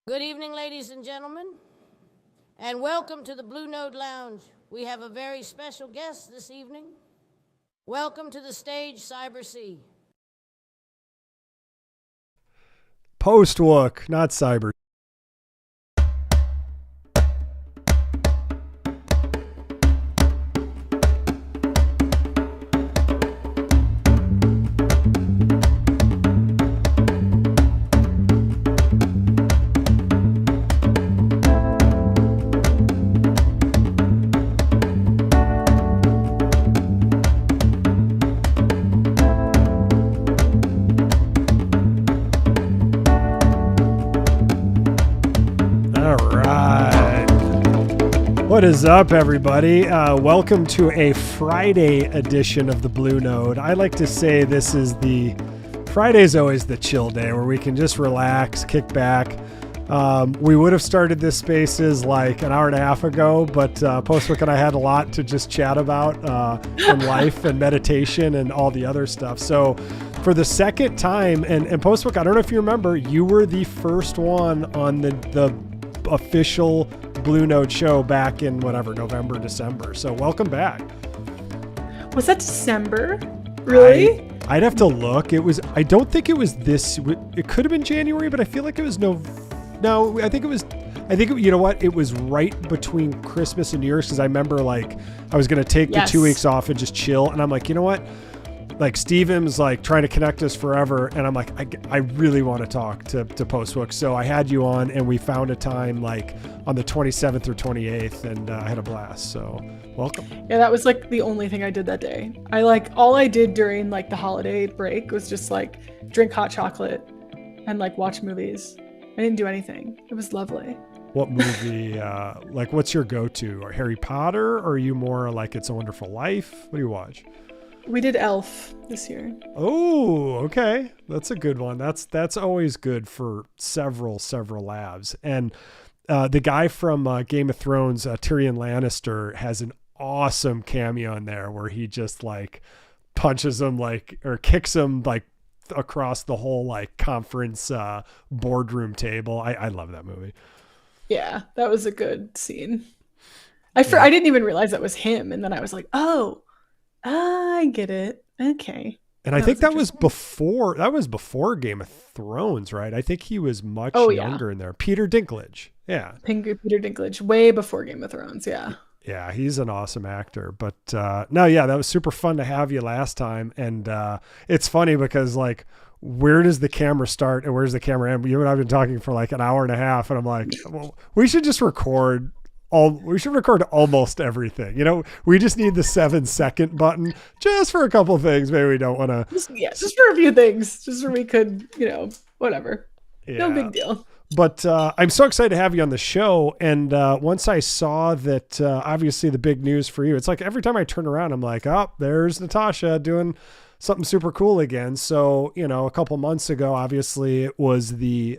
Good evening, ladies and gentlemen, and welcome to the Blue Note Lounge. We have a very special guest this evening. Welcome to the stage, Cyber C. Post WOOK, not cyber. What is up, everybody? Welcome to a Friday edition of the Blue Note. I like to say Friday's always the chill day where we can just relax, kick back. We would have started this spaces like an hour and a half ago, but Postwick and I had a lot to just chat about in life and meditation and all the other stuff. So for the second time, and Postwick, I don't know if you remember, you were the first one on the official Blue Note show back in November, December. So welcome back. Was that December? Really? I'd have to look. I don't think it was this. It could have been January, but I feel like it was no. I think you know what? It was right between Christmas and New Year's, because I remember like I was going to take the 2 weeks off and just chill. And I'm like, you know what? Like Steven's like trying to connect us forever. And I'm like, I really want to talk to Postwick. So I had you on and we found a time like on the 27th or 28th and I had a blast. So welcome. Yeah, that was like the only thing I did that day. All I did during like the holiday break was just like drink hot chocolate and like watch movies. I didn't do anything. It was lovely. What movie, like what's your go-to? Or Harry Potter? Or are you more like It's a Wonderful Life? What do you watch? We did Elf this year. Oh, okay. That's a good one. That's always good for several labs. And the guy from Game of Thrones, Tyrion Lannister, has an awesome cameo in there where he just like punches him or kicks him like across the whole like conference boardroom table. I love that movie. Yeah, that was a good scene. I didn't even realize that was him. And then I was like, oh, I get it. Okay. And I think that was before Game of Thrones, right? I think he was much younger in there. Peter Dinklage. Yeah. Peter Dinklage, way before Game of Thrones. Yeah. Yeah, he's an awesome actor. But that was super fun to have you last time. And it's funny because like, where does the camera start and where's the camera end? You and I have been talking for like an hour and a half, and I'm like, well, we should record almost everything. You know, we just need the 7-second button just for a couple of things. Maybe we don't want to. Just for a few things, just so we could, whatever. Yeah. No big deal. But I'm so excited to have you on the show. And once I saw that, obviously the big news for you, it's like every time I turn around, I'm like, oh, there's Natasha doing something super cool again. So, a couple months ago, obviously it was the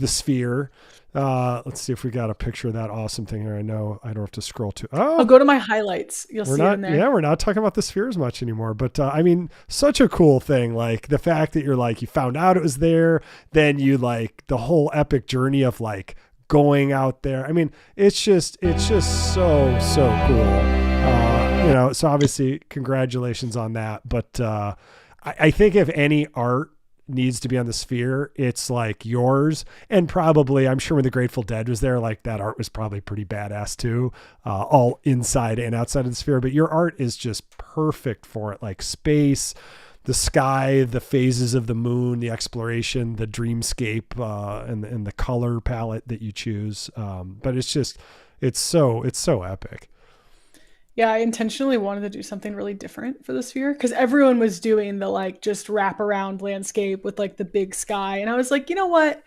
Sphere. Let's see if we got a picture of that awesome thing here. I know I don't have to scroll to. I'll go to my highlights. You'll see it in there. Yeah, we're not talking about the Sphere as much anymore. But I mean, such a cool thing. Like the fact that you're like, you found out it was there, then you like the whole epic journey of like going out there. I mean, it's just so cool. So obviously congratulations on that. But I think if any art needs to be on the Sphere, it's like yours. And probably, I'm sure when the Grateful Dead was there, like that art was probably pretty badass too, all inside and outside of the Sphere. But your art is just perfect for it, like space, the sky, the phases of the moon, the exploration, the dreamscape, and the color palette that you choose. But it's so epic. Yeah, I intentionally wanted to do something really different for the Sphere because everyone was doing the like just wrap around landscape with like the big sky. And I was like, you know what?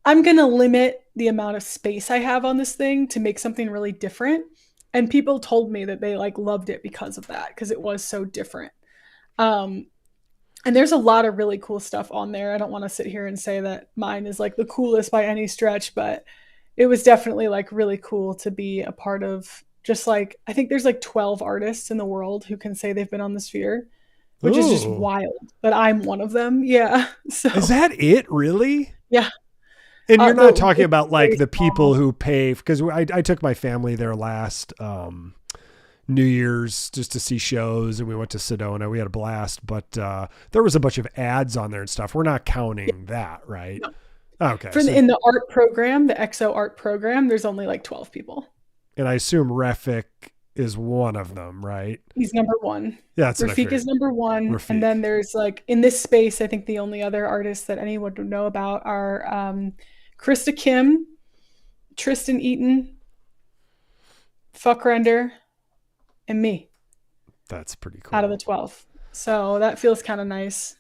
I'm going to limit the amount of space I have on this thing to make something really different. And people told me that they like loved it because of that, because it was so different. And there's a lot of really cool stuff on there. I don't want to sit here and say that mine is like the coolest by any stretch, but it was definitely like really cool to be a part of. Just like, I think there's like 12 artists in the world who can say they've been on the Sphere, which is just wild that I'm one of them. Yeah. So is that it really? Yeah. And you're not talking It's about very like the people small. who pay, because I took my family there last New Year's just to see shows, and we went to Sedona. We had a blast, but there was a bunch of ads on there and stuff. We're not counting that, right? No. Okay. So, In the art program, the EXO art program, there's only like 12 people. and I assume Refik is one of them, right? He's number one. Yeah, that's what I Rafik figured. is number one. And Rafik. then there's like in this space, I think the only other artists that anyone would know about are Krista Kim, Tristan Eaton, Fuck Render, and me That's pretty cool. out of the 12. So that feels kind of nice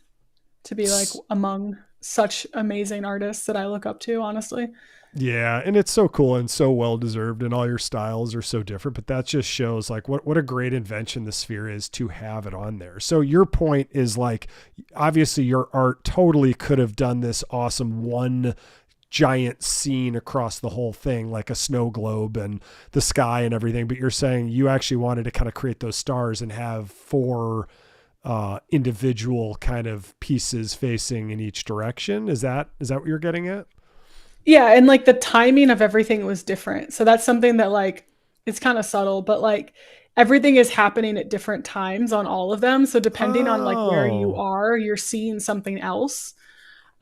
to be like among such amazing artists that I look up to, honestly. Yeah, and it's so cool and so well deserved, and all your styles are so different. But that just shows like what a great invention the Sphere is to have it on there. So your point is like, obviously your art totally could have done this awesome one giant scene across the whole thing, like a snow globe and the sky and everything. But you're saying you actually wanted to kind of create those stars and have four individual kind of pieces facing in each direction. Is that what you're getting at? Yeah, and like the timing of everything was different. So that's something that like it's kind of subtle, but like everything is happening at different times on all of them. So depending on like where you are, you're seeing something else.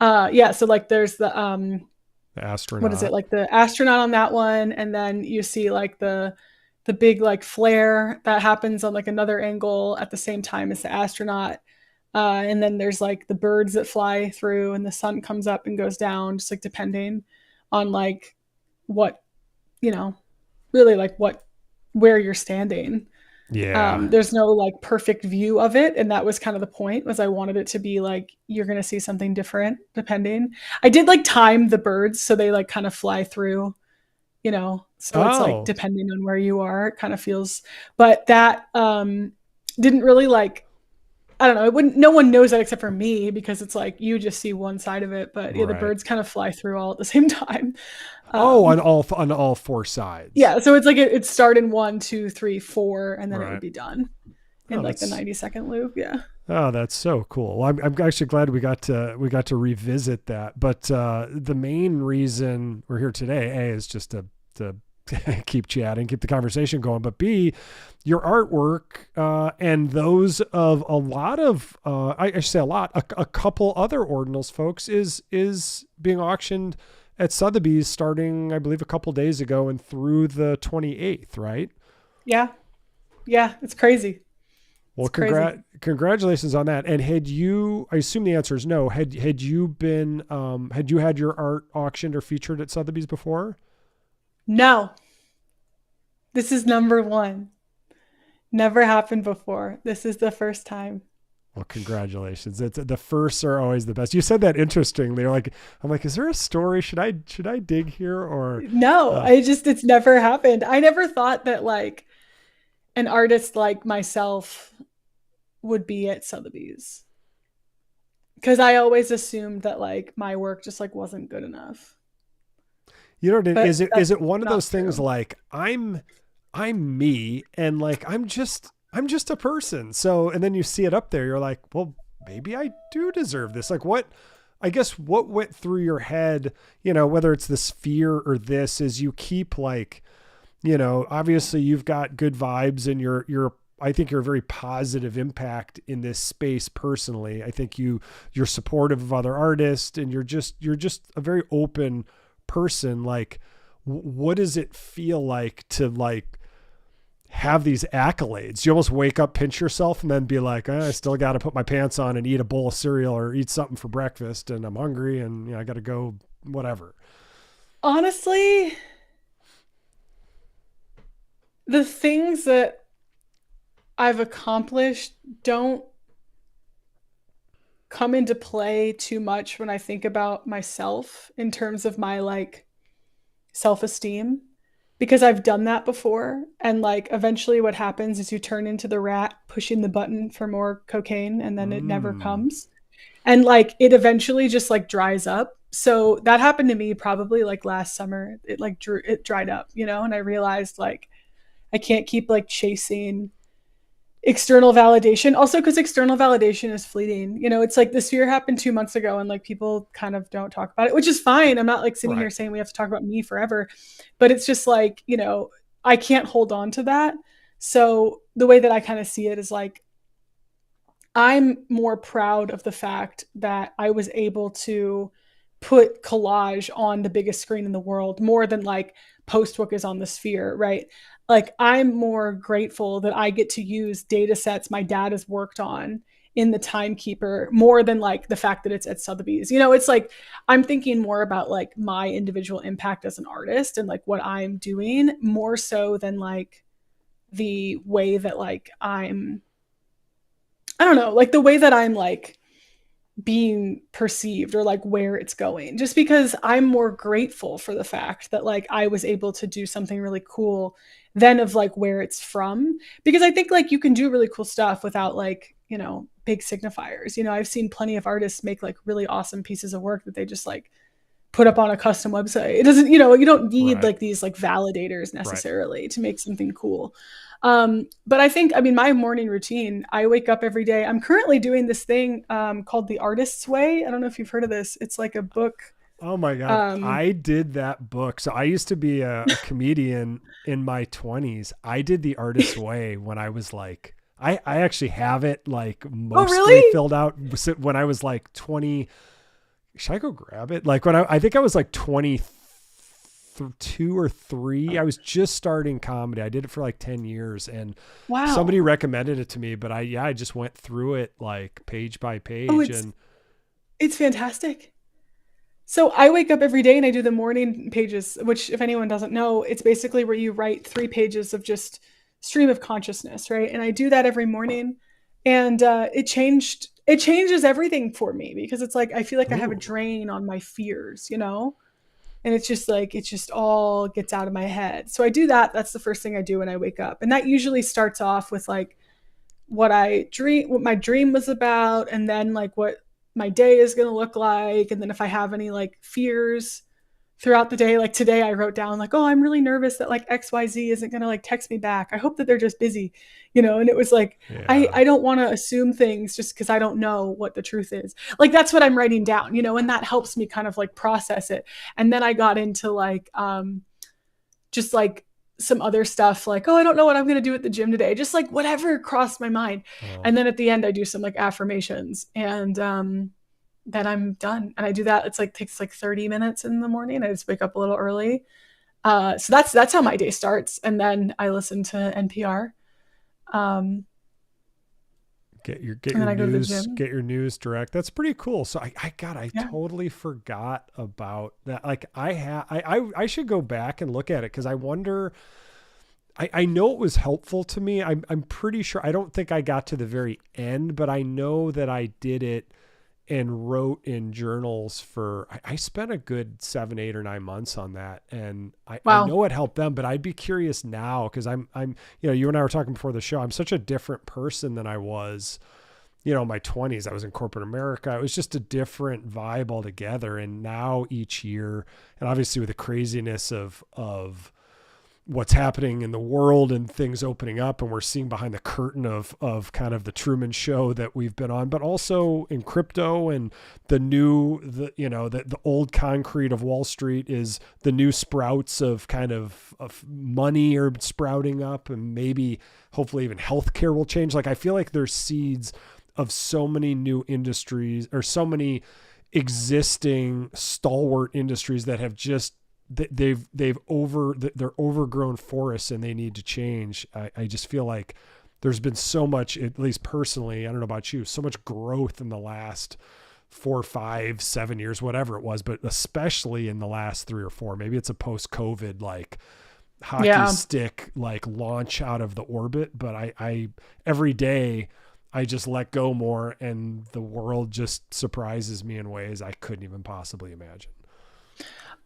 Yeah, so like there's the astronaut. what is it? Like the astronaut on that one, and then you see like the big like flare that happens on like another angle at the same time as the astronaut. And then there's like the birds that fly through and the sun comes up and goes down, just like depending on like what, really like where you're standing. Yeah. There's no like perfect view of it. And that was kind of the point, was I wanted it to be like, you're going to see something different depending. I did like time the birds. So they like kind of fly through, so it's like depending on where you are, it kind of feels, but that didn't really like, I don't know. No one knows that except for me, because it's like you just see one side of it. But yeah, the birds kind of fly through all at the same time. On all four sides. Yeah, so it's like it start in 1, 2, 3, 4, and then it would be done in like the 90-second loop. Yeah. Oh, that's so cool. Well, I'm actually glad we got to revisit that. But the main reason we're here today, A, is just to keep chatting, keep the conversation going. But B, your artwork and those of a lot of, I should say a couple other ordinals folks is being auctioned at Sotheby's starting, I believe, a couple days ago and through the 28th, right? Yeah. Yeah, it's crazy. Well, congratulations on that. And I assume the answer is no. Had you had your art auctioned or featured at Sotheby's before? No. This is number one. Never happened before. This is the first time. Well, congratulations. The firsts are always the best. You said that interestingly. I'm like, is there a story? Should I dig here or no? It's never happened. I never thought that like an artist like myself would be at Sotheby's, because I always assumed that like my work just like wasn't good enough. Is it one of those things like I'm me and like I'm just a person. So, and then you see it up there, you're like, well, maybe I do deserve this. Like what went through your head, whether it's the Sphere or this, is you keep like, obviously you've got good vibes and I think you're a very positive impact in this space personally. I think you're supportive of other artists and you're just a very open person. Like, what does it feel like to like have these accolades? You almost wake up, pinch yourself, and then be like, I still got to put my pants on and eat a bowl of cereal or eat something for breakfast, and I'm hungry, and I got to go, whatever. Honestly, the things that I've accomplished don't come into play too much when I think about myself in terms of my like self-esteem, because I've done that before. And like eventually what happens is you turn into the rat pushing the button for more cocaine, and then it never comes. And like it eventually just like dries up. So that happened to me probably like last summer. It like it dried up, and I realized like I can't keep like chasing external validation. Also, because external validation is fleeting. You know, it's like the sphere happened 2 months ago and like people kind of don't talk about it, which is fine. I'm not like sitting here Right. saying we have to talk about me forever, but it's just like, you know, I can't hold on to that. So the way that I kind of see it is like, I'm more proud of the fact that I was able to put collage on the biggest screen in the world more than like PostWOOK is on the sphere, right? Like I'm more grateful that I get to use data sets my dad has worked on in the TimeKeeper more than like the fact that it's at Sotheby's. You know, it's like I'm thinking more about like my individual impact as an artist and like what I'm doing more so than like the way that like I don't know, like the way that I'm like being perceived or like where it's going. Just because I'm more grateful for the fact that like I was able to do something really cool than of like where it's from. Because I think like you can do really cool stuff without like, you know, big signifiers. You know, I've seen plenty of artists make like really awesome pieces of work that they just like put up on a custom website. It doesn't, you know, you don't need Right. like these like validators Right. necessarily to make something cool. But I think, I mean, my morning routine, I wake up every day. I'm currently doing this thing called The Artist's Way. I don't know if you've heard of this. It's like a book. Oh my God. Um, I did that book. So I used to be a comedian in my 20s. I did The Artist's Way when I was like, I actually have it like oh, mostly really? filled out when I was like 20. Should I go grab it? Like when I think I was like 22 or 3. I was just starting comedy. I did it for like 10 years and Wow. somebody recommended it to me, but I just went through it like page by Oh, page and it's fantastic. So I wake up every day and I do the morning pages, which if anyone doesn't know, it's basically where you write 3 pages of just stream of consciousness, right? And I do that every morning, and it changes everything for me because it's like I feel like I have a ooh, drain on my fears, you know, and it's just like it just all gets out of my head. So I do that. That's the first thing I do when I wake up, and that usually starts off with like what my dream was about, and then like what my day is going to look like. And then if I have any like fears throughout the day, like today I wrote down like, oh, I'm really nervous that like XYZ isn't going to like text me back. I hope that they're just busy, you know? And it was like, yeah. I don't want to assume things just because I don't know what the truth is. Like that's what I'm writing down, you know, and that helps me kind of like process it. And then I got into like, just like some other stuff like, oh, I don't know what I'm going to do at the gym today. Just like whatever crossed my mind. Oh, And then at the end, I do some like affirmations and then I'm done. And I do that. It's like takes like 30 minutes in the morning. I just wake up a little early. So that's how my day starts. And then I listen to NPR. Um, get and your then I go to the news, gym. get your news direct. That's pretty cool. So I Yeah. totally forgot about that. Like I should go back and look at it because I wonder. I know it was helpful to me. I'm pretty sure. I don't think I got to the very end, but I know that I did it and wrote in journals for. I spent a good 7, 8, or 9 months on that, and I Wow. know it helped them. But I'd be curious now because I'm you and I were talking before the show. I'm such a different person than I was in my 20s. I was in corporate America. It was just a different vibe altogether. And now each year, and obviously with the craziness of what's happening in the world and things opening up, and we're seeing behind the curtain of kind of the Truman Show that we've been on, but also in crypto and the old concrete of Wall Street is the new sprouts of kind of money are sprouting up, and maybe hopefully even healthcare will change. Like I feel like there's seeds of so many new industries or so many existing stalwart industries that have just they're overgrown forests and they need to change. I just feel like there's been so much, at least personally, I don't know about you, so much growth in the last 4, 5, 7 years, whatever it was, but especially in the last 3 or 4. Maybe it's a post-COVID like hockey Yeah. stick like launch out of the orbit. But I every day I just let go more, and the world just surprises me in ways I couldn't even possibly imagine.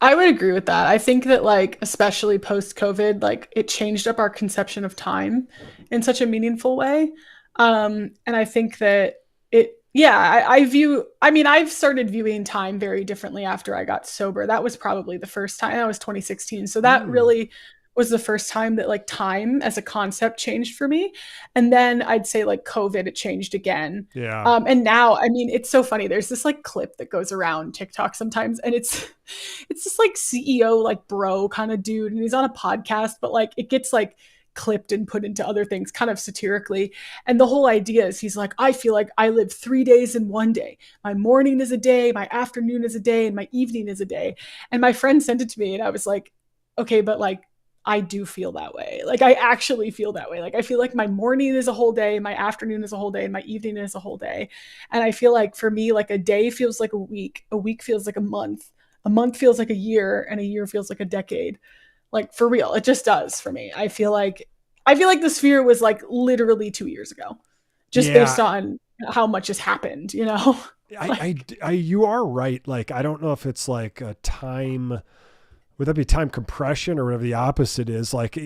I would agree with that. I think that like especially post COVID, like it changed up our conception of time in such a meaningful way. And I think that I mean, I've started viewing time very differently after I got sober. That was probably the first time. That was 2016. So that Mm. really was the first time that like time as a concept changed for me. And then I'd say like COVID, it changed again. Yeah. And now, I mean, it's so funny. There's this like clip that goes around TikTok sometimes, and it's this like CEO, like bro kind of dude, and he's on a podcast, but like it gets like clipped and put into other things kind of satirically. And the whole idea is he's like, I feel like I live 3 days in one day. My morning is a day, my afternoon is a day, and my evening is a day. And my friend sent it to me, and I was like, okay, but like, I do feel that way. Like I actually feel that way. Like I feel like my morning is a whole day, my afternoon is a whole day, and my evening is a whole day. And I feel like for me, like a day feels like a week feels like a month feels like a year, and a year feels like a decade. Like for real, it just does for me. I feel like the sphere was like literally 2 years ago, just based on how much has happened, you know? You are right. Like, I don't know if it's like a time, would that be time compression or whatever the opposite is? Like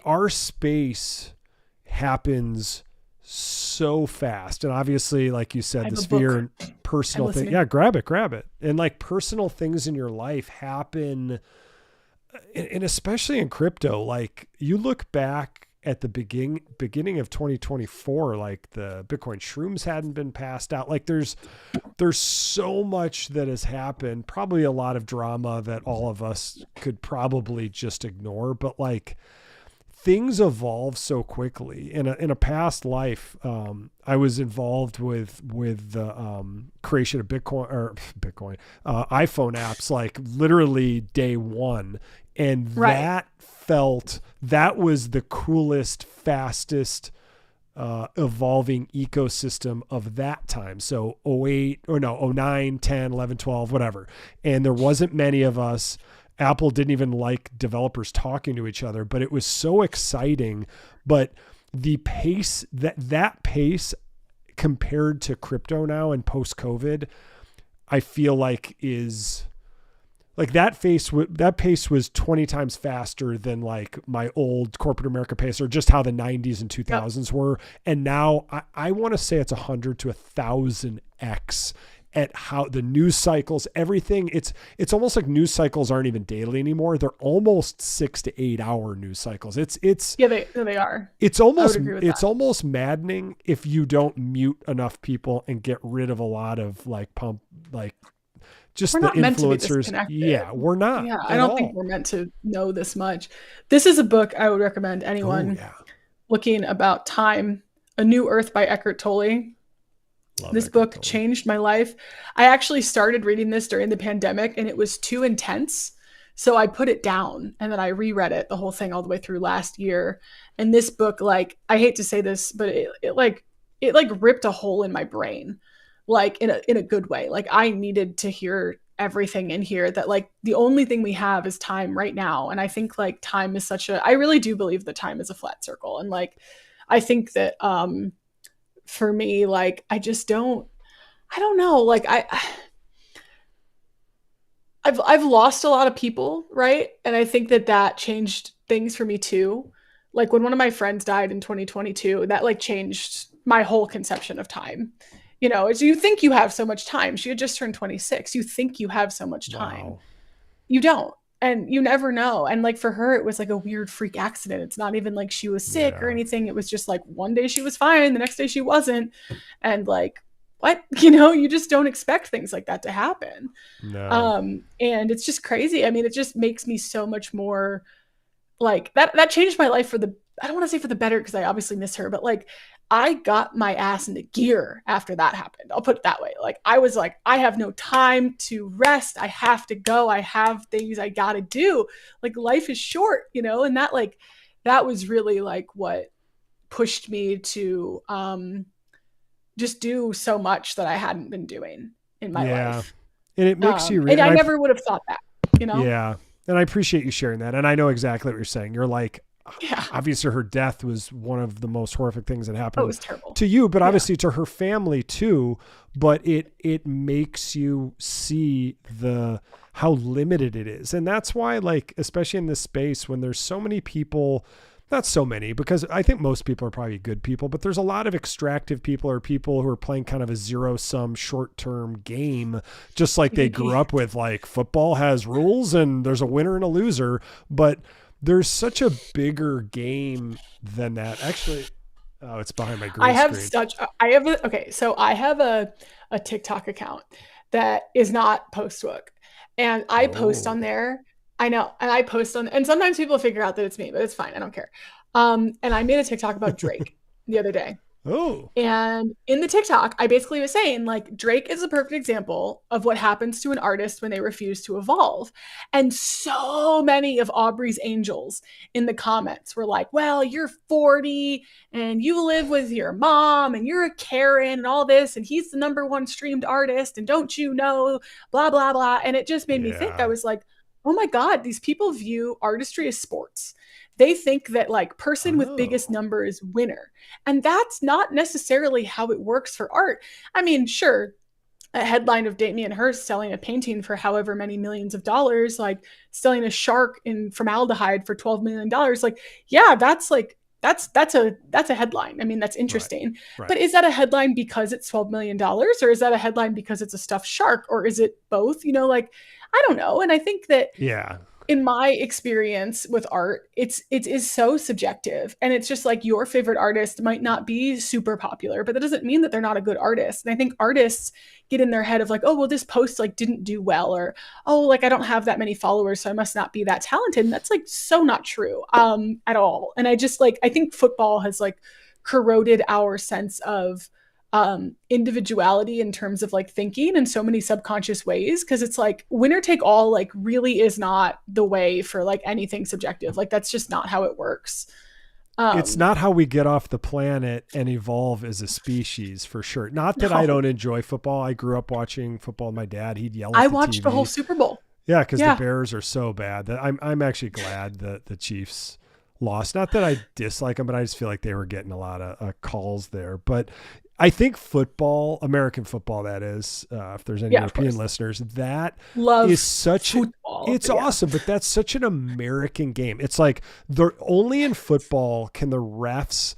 our space happens so fast. And obviously, like you said, the sphere and personal thing. Yeah, grab it. And like personal things in your life happen. And especially in crypto, like you look back at the beginning of 2024, like the Bitcoin shrooms hadn't been passed out. Like there's so much that has happened, probably a lot of drama that all of us could probably just ignore, but like things evolve so quickly. In a past life, I was involved with the creation of iPhone apps, like literally day one. And that was the coolest, fastest, evolving ecosystem of that time. So 09, 10, 11, 12, whatever. And there wasn't many of us. Apple didn't even like developers talking to each other, but it was so exciting. But the pace, that pace compared to crypto now and post-COVID, I feel like is like that pace was 20 times faster than like my old corporate America pace, or just how the 90s and 2000s were. And now I want to say it's 100 to 1,000x at how the news cycles, everything. It's almost like news cycles aren't even daily anymore. They're almost 6 to 8 hour news cycles. They are. It's almost maddening if you don't mute enough people and get rid of a lot of just we're the not meant to be influencers. disconnected. Yeah, we're not. Yeah, I don't think we're meant to know this much. This is a book I would recommend anyone looking about time. A New Earth by Eckhart Tolle. This book changed my life. I actually started reading this during the pandemic, and it was too intense. So I put it down, and then I reread it, the whole thing all the way through last year. And this book, like, I hate to say this, but it ripped a hole in my brain, like in a good way. Like I needed to hear everything in here, that like the only thing we have is time right now. And I think like time is I really do believe that time is a flat circle. And like, I think that, for me, like, I don't know. Like I've lost a lot of people. Right. And I think that changed things for me too. Like when one of my friends died in 2022, that like changed my whole conception of time. You know, as you think you have so much time. She had just turned 26. You think you have so much time. Wow. You don't. And you never know. And like for her, it was like a weird freak accident. It's not even like she was sick or anything. It was just like one day she was fine, the next day she wasn't. And like, what? You know, you just don't expect things like that to happen. No. And it's just crazy. I mean, it just makes me so much more like that changed my life I don't want to say for the better, because I obviously miss her, but like I got my ass into gear after that happened. I'll put it that way. Like I was like, I have no time to rest. I have to go. I have things I got to do. Like life is short, you know? And that was really like what pushed me to just do so much that I hadn't been doing in my life. And it makes you and I never would have thought that, you know? Yeah. And I appreciate you sharing that. And I know exactly what you're saying. You're like, obviously her death was one of the most horrific things that happened to you, but obviously to her family too. But it makes you see how limited it is. And that's why, like, especially in this space, when there's so many people not so many, because I think most people are probably good people, but there's a lot of extractive people or people who are playing kind of a zero-sum short-term game, just like they grew up with, like, football has rules and there's a winner and a loser, but there's such a bigger game than that. Actually, oh, it's behind my green screen. I have a TikTok account that is not post WOOK, and I post on there. I know, and I post on, and sometimes people figure out that it's me, but it's fine. I don't care. And I made a TikTok about Drake the other day. Oh. And in the TikTok, I basically was saying, like, Drake is a perfect example of what happens to an artist when they refuse to evolve. And so many of Aubrey's angels in the comments were like, well, you're 40 and you live with your mom and you're a Karen and all this, and he's the #1 streamed artist, and don't you know, blah, blah, blah. And it just made me think. I was like, oh my God, these people view artistry as sports. They think that, like, person with biggest number is winner. And that's not necessarily how it works for art. I mean, sure, a headline of Damien Hirst selling a painting for however many millions of dollars, like selling a shark in formaldehyde for $12 million. Like, yeah, that's a headline. I mean, that's interesting. Right. But is that a headline because it's $12 million, or is that a headline because it's a stuffed shark, or is it both? You know, like, I don't know. And I think that, in my experience with art, it is so subjective, and it's just like your favorite artist might not be super popular, but that doesn't mean that they're not a good artist. And I think artists get in their head of like, oh, well, this post like didn't do well, or, oh, like I don't have that many followers, so I must not be that talented. And that's like so not true at all. And I just like, I think football has like corroded our sense of individuality in terms of like thinking in so many subconscious ways, because it's like winner take all like really is not the way for like anything subjective. Like that's just not how it works. It's not how we get off the planet and evolve as a species, for sure. Not that I don't enjoy football. I grew up watching football with my dad. He'd yell at I the watched TV. the whole Super Bowl. Yeah, because the Bears are so bad that I'm actually glad that the Chiefs lost. Not that I dislike them, but I just feel like they were getting a lot of calls there. But I think football, American football, that is, if there's any European listeners, that is such football. It's awesome, but that's such an American game. It's like only in football can the refs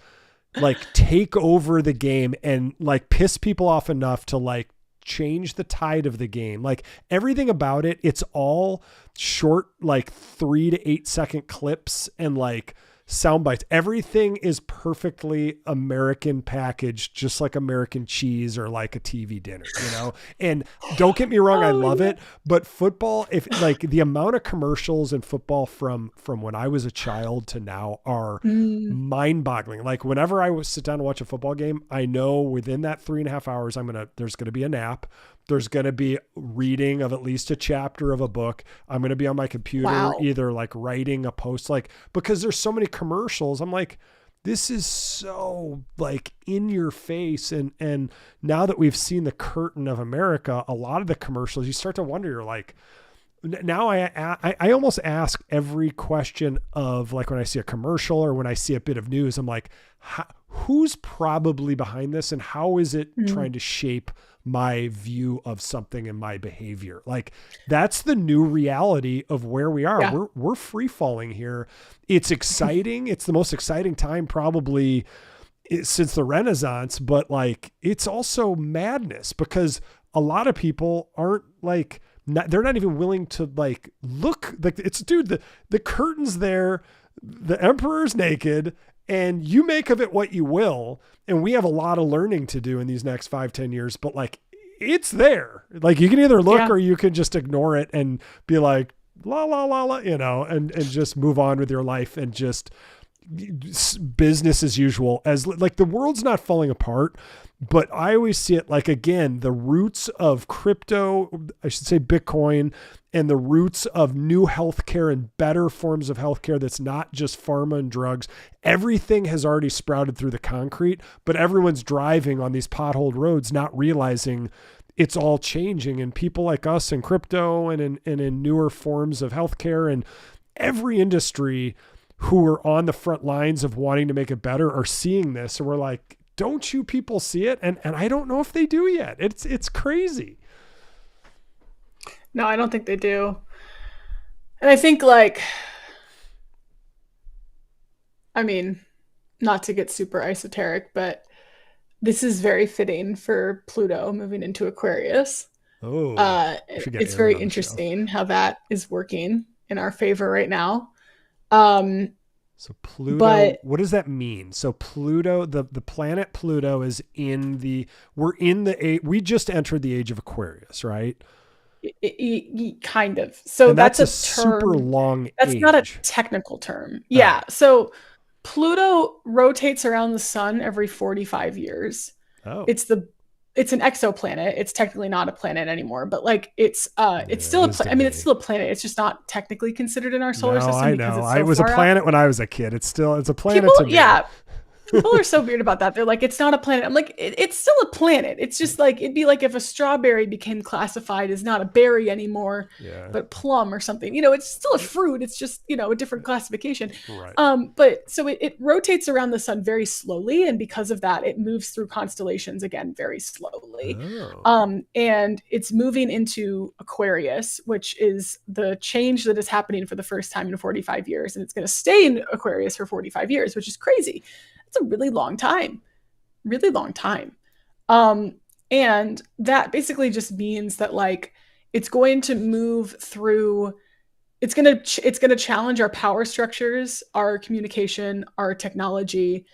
like take over the game and like piss people off enough to like change the tide of the game. Like everything about it, it's all short, like 3 to 8 second clips and like sound bites. Everything is perfectly American packaged, just like American cheese or like a TV dinner, you know? And don't get me wrong, I love it, but football, if like the amount of commercials in football from when I was a child to now are mind boggling. Like whenever I sit down to watch a football game, I know within that 3.5 hours, there's going to be a nap. There's going to be reading of at least a chapter of a book. I'm going to be on my computer, either like writing a post, like, because there's so many commercials. I'm like, this is so like in your face. And now that we've seen the curtain of America, a lot of the commercials, you start to wonder, you're like, now I almost ask every question of like, when I see a commercial or when I see a bit of news, I'm like, who's probably behind this? And how is it trying to shape my view of something and my behavior? Like that's the new reality of where we are. Yeah. We're free falling here. It's exciting. It's the most exciting time probably since the Renaissance, but like, it's also madness because a lot of people aren't like, they're not even willing to like look like it's the curtain's there. The emperor's naked and you make of it what you will. And we have a lot of learning to do in these next 5-10 years, but like it's there. Like you can either look or you can just ignore it and be like, la, la, la, la, you know, and just move on with your life and just business as usual, as like the world's not falling apart. But I always see it like, again, the roots of crypto, I should say Bitcoin, and the roots of new healthcare and better forms of healthcare that's not just pharma and drugs. Everything has already sprouted through the concrete, but everyone's driving on these potholed roads, not realizing it's all changing. And people like us in crypto and in newer forms of healthcare and every industry who are on the front lines of wanting to make it better are seeing this. And we're like, don't you people see it? And I don't know if they do yet. It's crazy. No, I don't think they do. And I think like I mean, not to get super esoteric, but this is very fitting for Pluto moving into Aquarius. Oh, we should get It's Aaron very on the show. interesting how that is working in our favor right now. Um, So Pluto, but what does that mean? So Pluto, the planet Pluto is we're in we just entered the age of Aquarius, right? kind of. So And that's that's a a super term. long That's not a age. technical term. Yeah. Oh, So Pluto rotates around the sun every 45 years. oh, It's the it's an exoplanet. It's technically not a planet anymore, but like it's yeah, it still a is to I mean it's me. still a planet. It's just not technically considered in our solar No, system I because know. it's I so was a far out. planet when I was a kid. It's a People, planet to me. yeah, people are so weird about that. They're like, it's not a planet. I'm like, it's still a planet. It's just like, it'd be like if a strawberry became classified as not a berry anymore, Yeah, but plum or something. You know, it's still a fruit. It's just, you know, a different classification. right. But so it rotates around the sun very slowly. And because of that, it moves through constellations again very slowly. Oh, And it's moving into Aquarius, which is the change that is happening for the first time in 45 years. And it's going to stay in Aquarius for 45 years, which is crazy. It's a really long time, really long time. Um, and that basically just means that like it's going to move through it's going to challenge our power structures, our communication, our technology,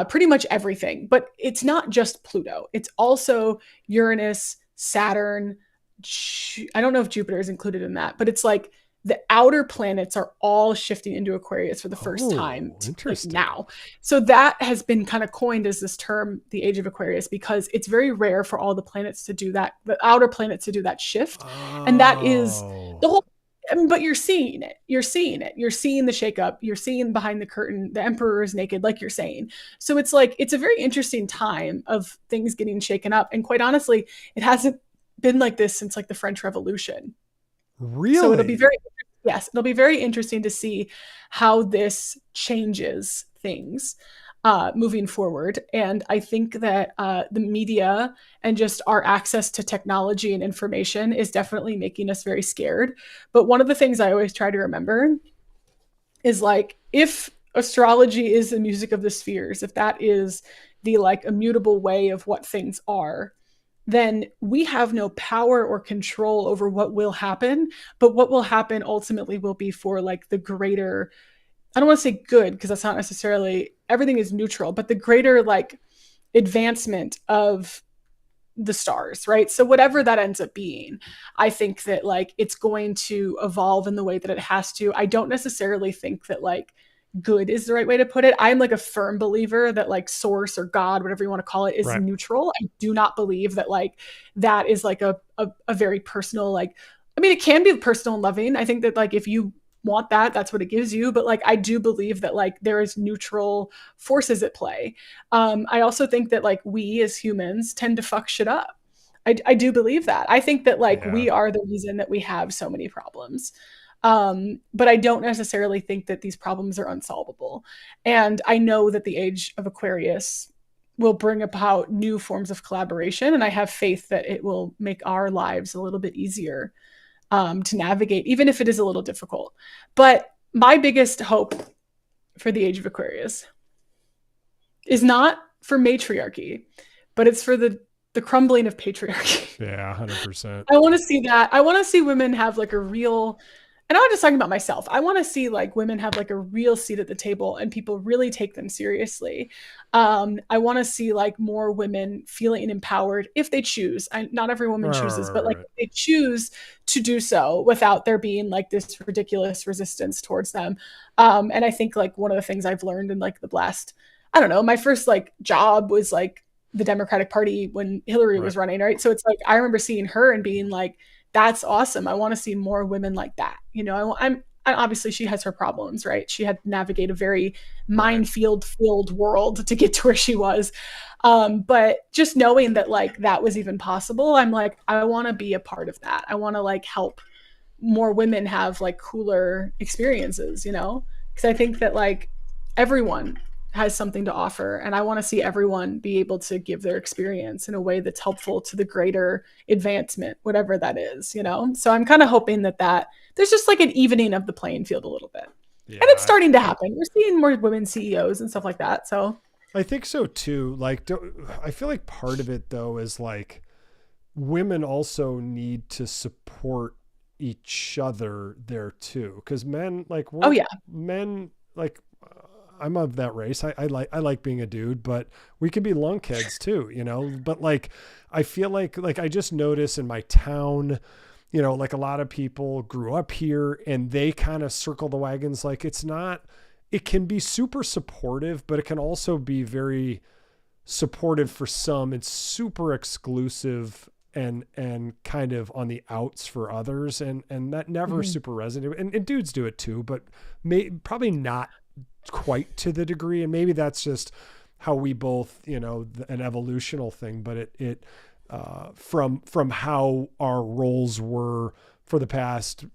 pretty much everything. But it's not just Pluto. It's also Uranus, Saturn. I don't know if Jupiter is included in that, but it's like the outer planets are all shifting into Aquarius for the first time, oh, like interesting. now. So that has been kind of coined as this term, the age of Aquarius, because it's very rare for all the planets to do that, the outer planets to do that shift. And that is Oh, the whole but you're seeing it. You're seeing it. You're seeing the shakeup. You're seeing behind the curtain. The emperor is naked, like you're saying. So it's like it's a very interesting time of things getting shaken up. And quite honestly, it hasn't been like this since like the French Revolution. So really? it'll be very interesting to see how this changes things moving forward. And I think that the media and just our access to technology and information is definitely making us very scared. But one of the things I always try to remember is like if astrology is the music of the spheres, if that is the like immutable way of what things are, then we have no power or control over what will happen. But what will happen ultimately will be for like the greater, I don't want to say good because that's not necessarily everything is neutral, but the greater like advancement of the stars, right? So whatever that ends up being, I think that like it's going to evolve in the way that it has to. I don't necessarily think that like good is the right way to put it. I'm like a firm believer that like source or God, whatever you want to call it, is Right. neutral. I do not believe that like that is like a very personal, like, I mean, it can be personal and loving. I think that like if you want that, that's what it gives you. But like I do believe that like there is neutral forces at play. I also think that like we as humans tend to fuck shit up. I do believe that. I think that like Yeah. we are the reason that we have so many problems. But I don't necessarily think that these problems are unsolvable. And I know that the age of Aquarius will bring about new forms of collaboration. And I have faith that it will make our lives a little bit easier to navigate, even if it is a little difficult. But my biggest hope for the age of Aquarius is not for matriarchy, but it's for the crumbling of patriarchy. Yeah, 100%. I want to see that. I want to see women have like a real, and I'm not just talking about myself. I want to see like women have like a real seat at the table and people really take them seriously. I want to see like more women feeling empowered if they choose. Not every woman Right, chooses, right, but like right, if they choose to do so without there being like this ridiculous resistance towards them. And I think like one of the things I've learned in like the last, I don't know, my first like job was like the Democratic Party when Hillary right. was running, right? So it's like I remember seeing her and being like, "That's awesome. I want to see more women like that." You know, obviously she has her problems, right? She had to navigate a very Right. minefield filled world to get to where she was. But just knowing that like that was even possible, I'm like, I want to be a part of that. I want to like help more women have like cooler experiences, you know? Because I think that like everyone has something to offer and I want to see everyone be able to give their experience in a way that's helpful to the greater advancement, whatever that is, you know? So I'm kind of hoping that there's just like an evening of the playing field a little bit. And it's Yeah, starting to happen. We're seeing more women CEOs and stuff like that. So I think so too. Like, I feel like part of it though is like women also need to support each other there too. Because men, like, oh we're yeah. men, like, I'm of that race. I like being a dude, but we can be lunkheads too, you know. But like, I feel like I just notice in my town, you know, like a lot of people grew up here and they kind of circle the wagons. Like, it's not. It can be super supportive, but it can also be very supportive for some and super exclusive and kind of on the outs for others, and that never Mm-hmm. super resonated, and dudes do it too, but probably not quite to the degree, and maybe that's just how we both, you know, an evolutional thing, but it from how our roles were for the past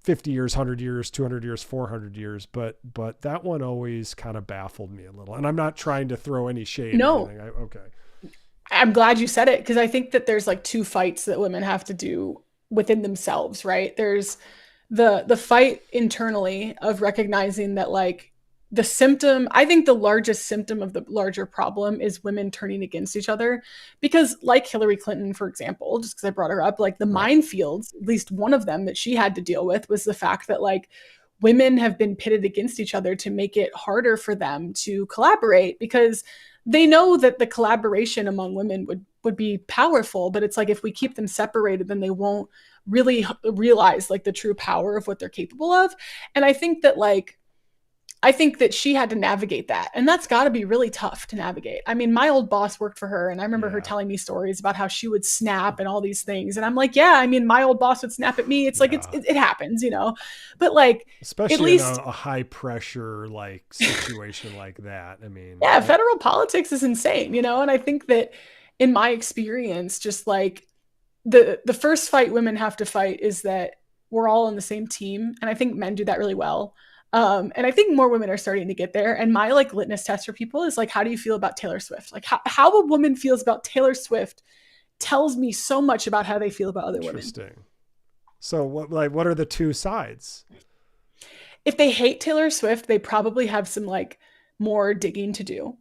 50 years, 100 years, 200 years, 400 years. But that one always kind of baffled me a little. And I'm not trying to throw any shade or No, anything. Okay. I'm glad you said it because I think that there's like two fights that women have to do within themselves, right? There's the fight internally of recognizing that like the symptom, I think the largest symptom of the larger problem is women turning against each other because like Hillary Clinton, for example, just because I brought her up, like the Right. minefields, at least one of them that she had to deal with was the fact that like women have been pitted against each other to make it harder for them to collaborate because they know that the collaboration among women would be powerful, but it's like if we keep them separated then they won't really realize like the true power of what they're capable of. And I think that she had to navigate that. And that's got to be really tough to navigate. I mean, my old boss worked for her, and I remember her Yeah. telling me stories about how she would snap and all these things. And I'm like, yeah, I mean, my old boss would snap at me. It's like, Yeah. it happens, you know? But like, at Especially in least, a high pressure like situation like that. I mean, yeah, federal politics is insane, you know? And I think that in my experience, just like the first fight women have to fight is that we're all on the same team, and I think men do that really well. And I think more women are starting to get there. And my like litmus test for people is like, how do you feel about Taylor Swift? Like how a woman feels about Taylor Swift tells me so much about how they feel about other women. interesting. So what are the two sides? If they hate Taylor Swift, they probably have some like more digging to do.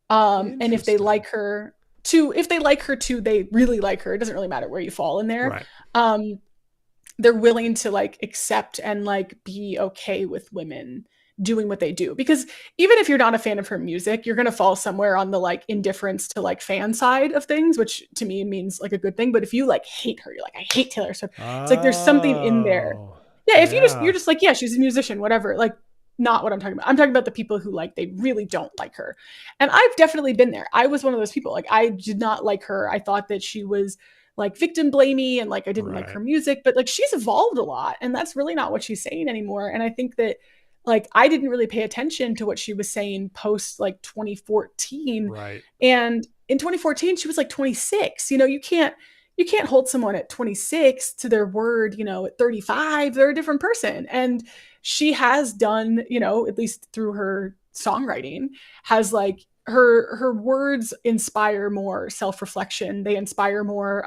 And if they Interesting. like her too, if they like her too, they really like her. It doesn't really matter where you fall in there. Right. Um, they're willing to like accept and like be okay with women doing what they do, because even if you're not a fan of her music, you're going to fall somewhere on the like indifference to like fan side of things, which to me means like a good thing. But if you like hate her, you're like, I hate Taylor Swift, it's like there's something in there. Oh, Yeah, if you're yeah. just like, yeah, she's a musician, whatever, like not what I'm talking about. I'm talking about the people who like they really don't like her. And I've definitely been there. I was one of those people. Like I did not like her. I thought that she was like victim blamey and like I didn't like Right. her music, but like she's evolved a lot and that's really not what she's saying anymore. And I think that like I didn't really pay attention to what she was saying post like 2014. Right. And in 2014 she was like 26. You know, you can't hold someone at 26 to their word, you know, at 35, they're a different person. And she has done, you know, at least through her songwriting, has like her words inspire more self-reflection. They inspire more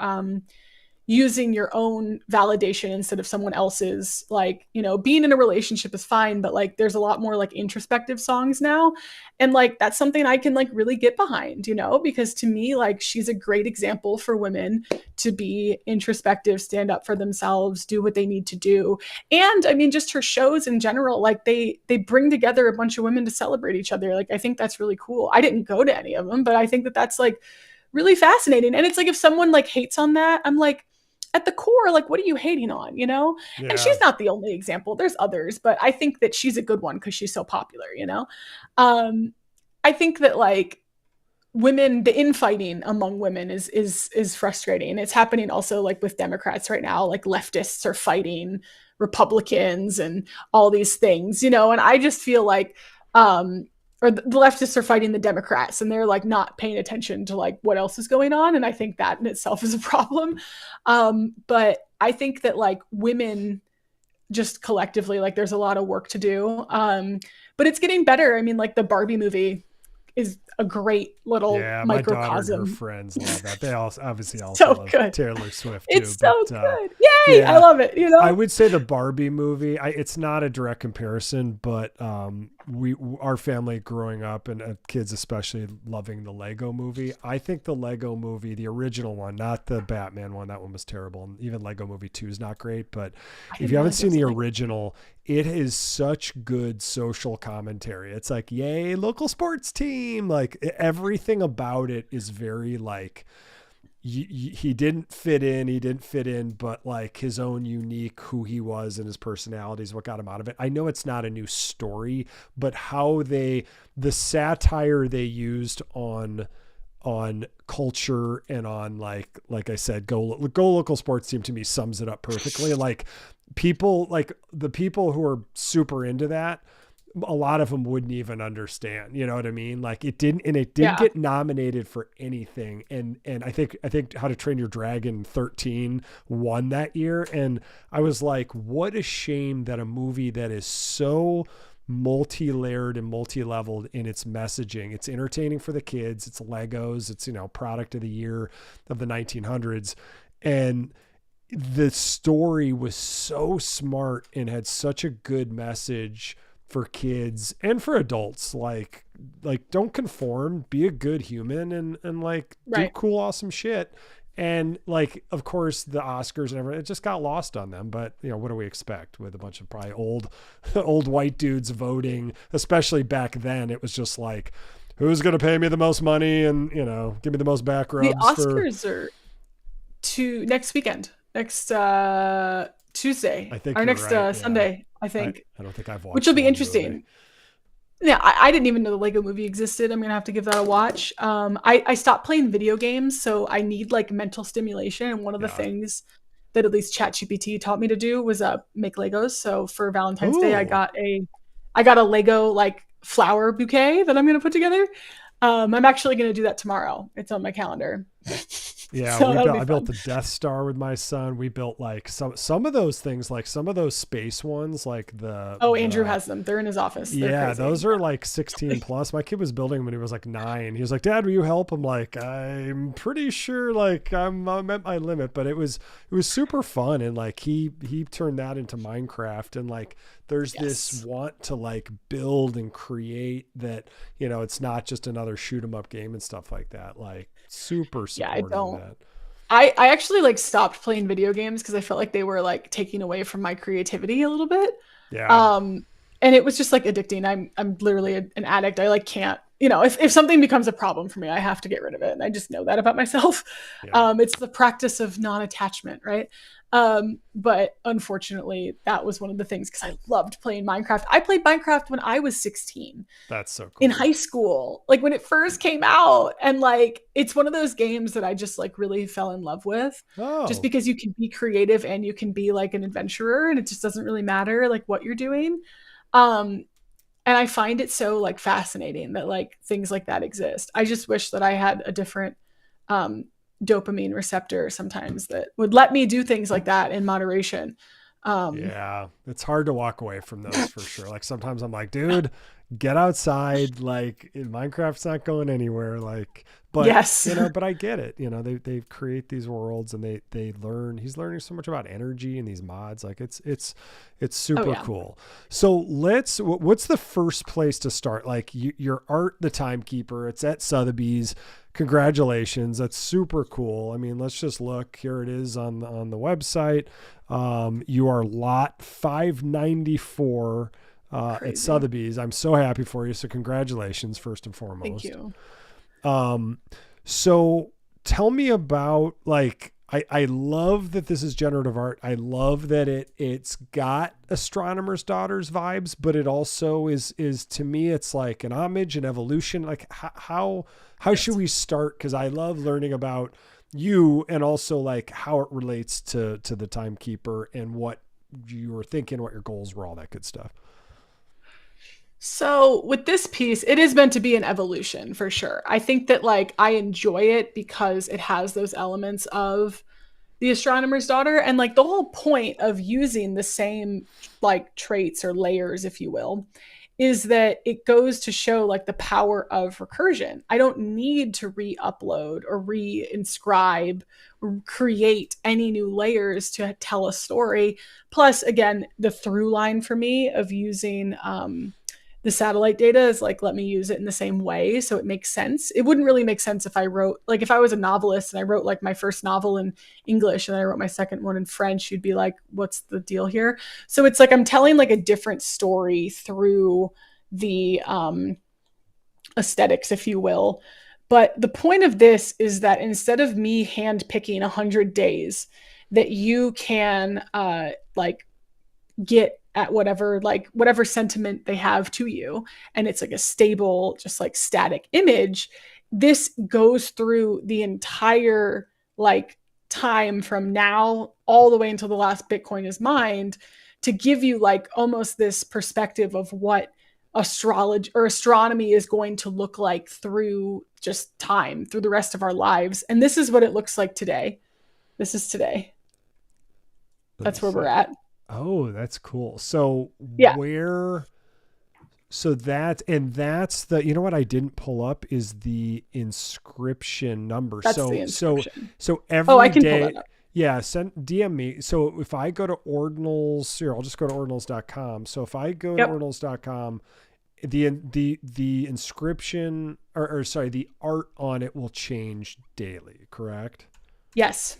using your own validation instead of someone else's. Like, you know, being in a relationship is fine, but like there's a lot more like introspective songs now, and like that's something I can like really get behind, you know, because to me like she's a great example for women to be introspective, stand up for themselves, do what they need to do. And I mean just her shows in general, like they bring together a bunch of women to celebrate each other. Like I think that's really cool. I didn't go to any of them, but I think that that's like really fascinating. And it's like if someone like hates on that, I'm like, at the core, like, what are you hating on, you know? And Yeah. she's not the only example. There's others, but I think that she's a good one because she's so popular, you know? Um, I think that like women, the infighting among women is frustrating. It's happening also like with Democrats right now, like leftists are fighting Republicans and all these things, you know, and I just feel like or the leftists are fighting the Democrats and they're like not paying attention to like what else is going on. And I think that in itself is a problem. But I think that like women just collectively, like there's a lot of work to do. But it's getting better. I mean, like the Barbie movie is a great little Yeah, my daughter and her microcosm. friends love that. They also obviously also So love good. Taylor Swift too. It's so But good. Yay! I yeah, love it. I would say the Barbie movie. It's not a direct comparison, but our family growing up and kids especially loving the Lego movie. I think the Lego movie, the original one, not the Batman one, that one was terrible. And even Lego Movie 2 is not great. But if you haven't seen the original, it is such good social commentary. It's like, yay, local sports team. Like everything about it is very like, he didn't fit in, but like his own unique who he was and his personality is what got him out of it. I know it's not a new story, but how the satire they used on culture and on like I said, go local sports team to me sums it up perfectly. Like people, like the people who are super into that, a lot of them wouldn't even understand, you know what I mean? Like it didn't get nominated for anything. And I think How to Train Your Dragon 13 won that year. And I was like, what a shame that a movie that is so multi-layered and multi-leveled in its messaging. It's entertaining for the kids. It's Legos. It's, product of the year of the 1900s. And the story was so smart and had such a good message for kids and for adults. Like don't conform, be a good human and like do cool, awesome shit. And like, of course the Oscars and everything, it just got lost on them. But what do we expect with a bunch of probably old white dudes voting, especially back then? It was just like, who's going to pay me the most money and, give me the most back rubs. The Oscars are next weekend, next Tuesday, I think, or next right, Sunday, I think. I don't think I've watched, which will be interesting. Movie. Yeah, I didn't even know the Lego movie existed. I'm gonna have to give that a watch. I stopped playing video games, so I need like mental stimulation. And one of the things that at least ChatGPT taught me to do was make Legos. So for Valentine's Day, I got a Lego like flower bouquet that I'm gonna put together. I'm actually gonna do that tomorrow. It's on my calendar. Yeah, so I built the Death Star with my son. We built like some of those things, like some of those space ones, like Andrew has them. They're in his office. They're those are like 16 plus. My kid was building them when he was like 9. He was like, "Dad, will you help?" I'm like, "I'm pretty sure like I'm at my limit," but it was super fun. And like he turned that into Minecraft, and like there's this want to like build and create that, it's not just another shoot 'em up game and stuff like that. Like super supportive of that. I actually like stopped playing video games because I felt like they were like taking away from my creativity a little bit. Yeah. And it was just like addicting. I'm literally an addict. I like can't, if something becomes a problem for me, I have to get rid of it. And I just know that about myself. Yeah. It's the practice of non-attachment, right? But unfortunately that was one of the things, because I loved playing Minecraft. I played Minecraft when I was 16. That's so cool. In high school, like when it first came out. And like, it's one of those games that I just like really fell in love with, just because you can be creative and you can be like an adventurer, and it just doesn't really matter like what you're doing. And I find it so like fascinating that like things like that exist. I just wish that I had a different, dopamine receptor sometimes that would let me do things like that in moderation. Yeah, it's hard to walk away from those for sure. Like sometimes I'm like, dude, get outside. Like Minecraft's not going anywhere. Like, but but I get it. They create these worlds and they learn. He's learning so much about energy and these mods. Like it's super cool. So what's the first place to start? Like your art, the Timekeeper, it's at Sotheby's. Congratulations. That's super cool. I mean, let's just look. Here it is on the website. You are lot 594 at Sotheby's. I'm so happy for you. So congratulations, first and foremost. Thank you. So tell me about like, I love that this is generative art. I love that it's got Astronomer's Daughters vibes, but it also is to me, it's like an homage and evolution. Like how should we start? Cause I love learning about you and also like how it relates to the Timekeeper and what you were thinking, what your goals were, all that good stuff. So with this piece, it is meant to be an evolution for sure. I think that like I enjoy it because it has those elements of the Astronomer's Daughter, and like the whole point of using the same like traits or layers, if you will, is that it goes to show like the power of recursion. I don't need to re-upload or re-inscribe or create any new layers to tell a story. Plus, again, the through line for me of using the satellite data is like, let me use it in the same way. So it makes sense. It wouldn't really make sense if I wrote, like if I was a novelist and I wrote like my first novel in English and then I wrote my second one in French, you'd be like, what's the deal here? So it's like I'm telling like a different story through the aesthetics, if you will. But the point of this is that instead of me hand picking 100 days, that you can like get at whatever sentiment they have to you, and it's like a stable, just like static image. This goes through the entire like time from now all the way until the last Bitcoin is mined, to give you like almost this perspective of what astrology or astronomy is going to look like through just time, through the rest of our lives. And this is what it looks like today. This is today. That's where we're at. Oh, that's cool. So yeah. That's the, you know what I didn't pull up is the inscription number. That's the inscription. So every I can day, pull that up. Yeah, DM me. So if I go to Ordinals, here, I'll just go to ordinals.com. So if I go to ordinals.com, the inscription or sorry, the art on it will change daily, correct? Yes.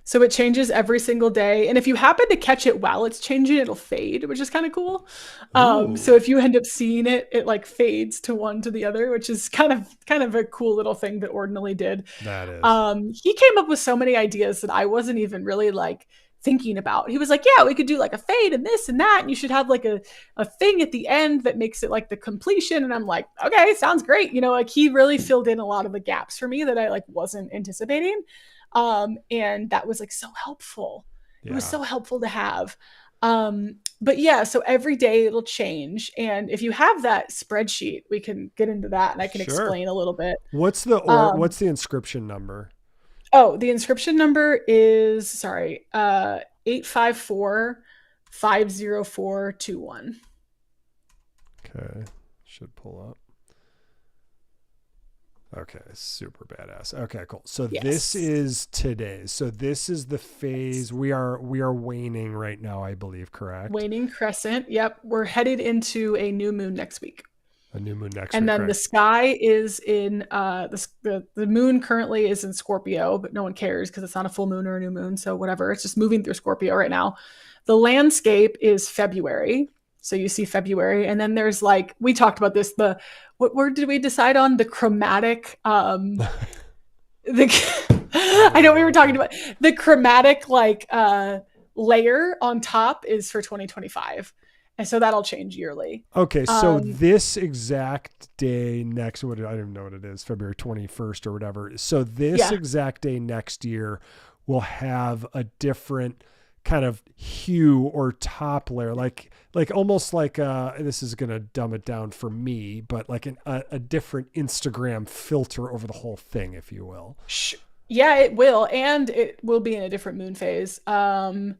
So it changes every single day. And if you happen to catch it while it's changing, it'll fade, which is kind of cool. So if you end up seeing it, it like fades to one to the other, which is kind of a cool little thing that Ordinally did. That is. He came up with so many ideas that I wasn't even really like thinking about. He was like, yeah, we could do like a fade and this and that. And you should have like a thing at the end that makes it like the completion. And I'm like, okay, sounds great. You know, like he really filled in a lot of the gaps for me that I like wasn't anticipating. And that was like so helpful. Yeah. It was so helpful to have. But yeah, so every day it'll change. And if you have that spreadsheet, we can get into that and I can explain a little bit. What's the inscription number? Oh, the inscription number is 854-504-21. Okay. Should pull up. Okay, super badass. Okay, cool. So This is today. So this is the phase we are waning right now, I believe, correct? Waning crescent. Yep, we're headed into a new moon next week. A new moon next week. And then the sky is in the moon currently is in Scorpio, but no one cares because it's not a full moon or a new moon, so whatever. It's just moving through Scorpio right now. The landscape is February. So you see February, and then there's like, we talked about this, what word did we decide on? The chromatic, I know we were talking about the chromatic like layer on top is for 2025. And so that'll change yearly. Okay. So this exact day next, I don't even know what it is, February 21st or whatever. So this exact day next year will have a different kind of hue or top layer, like almost like this is gonna dumb it down for me, but like a different Instagram filter over the whole thing, if you will. Yeah, it will, and it will be in a different moon phase. Right.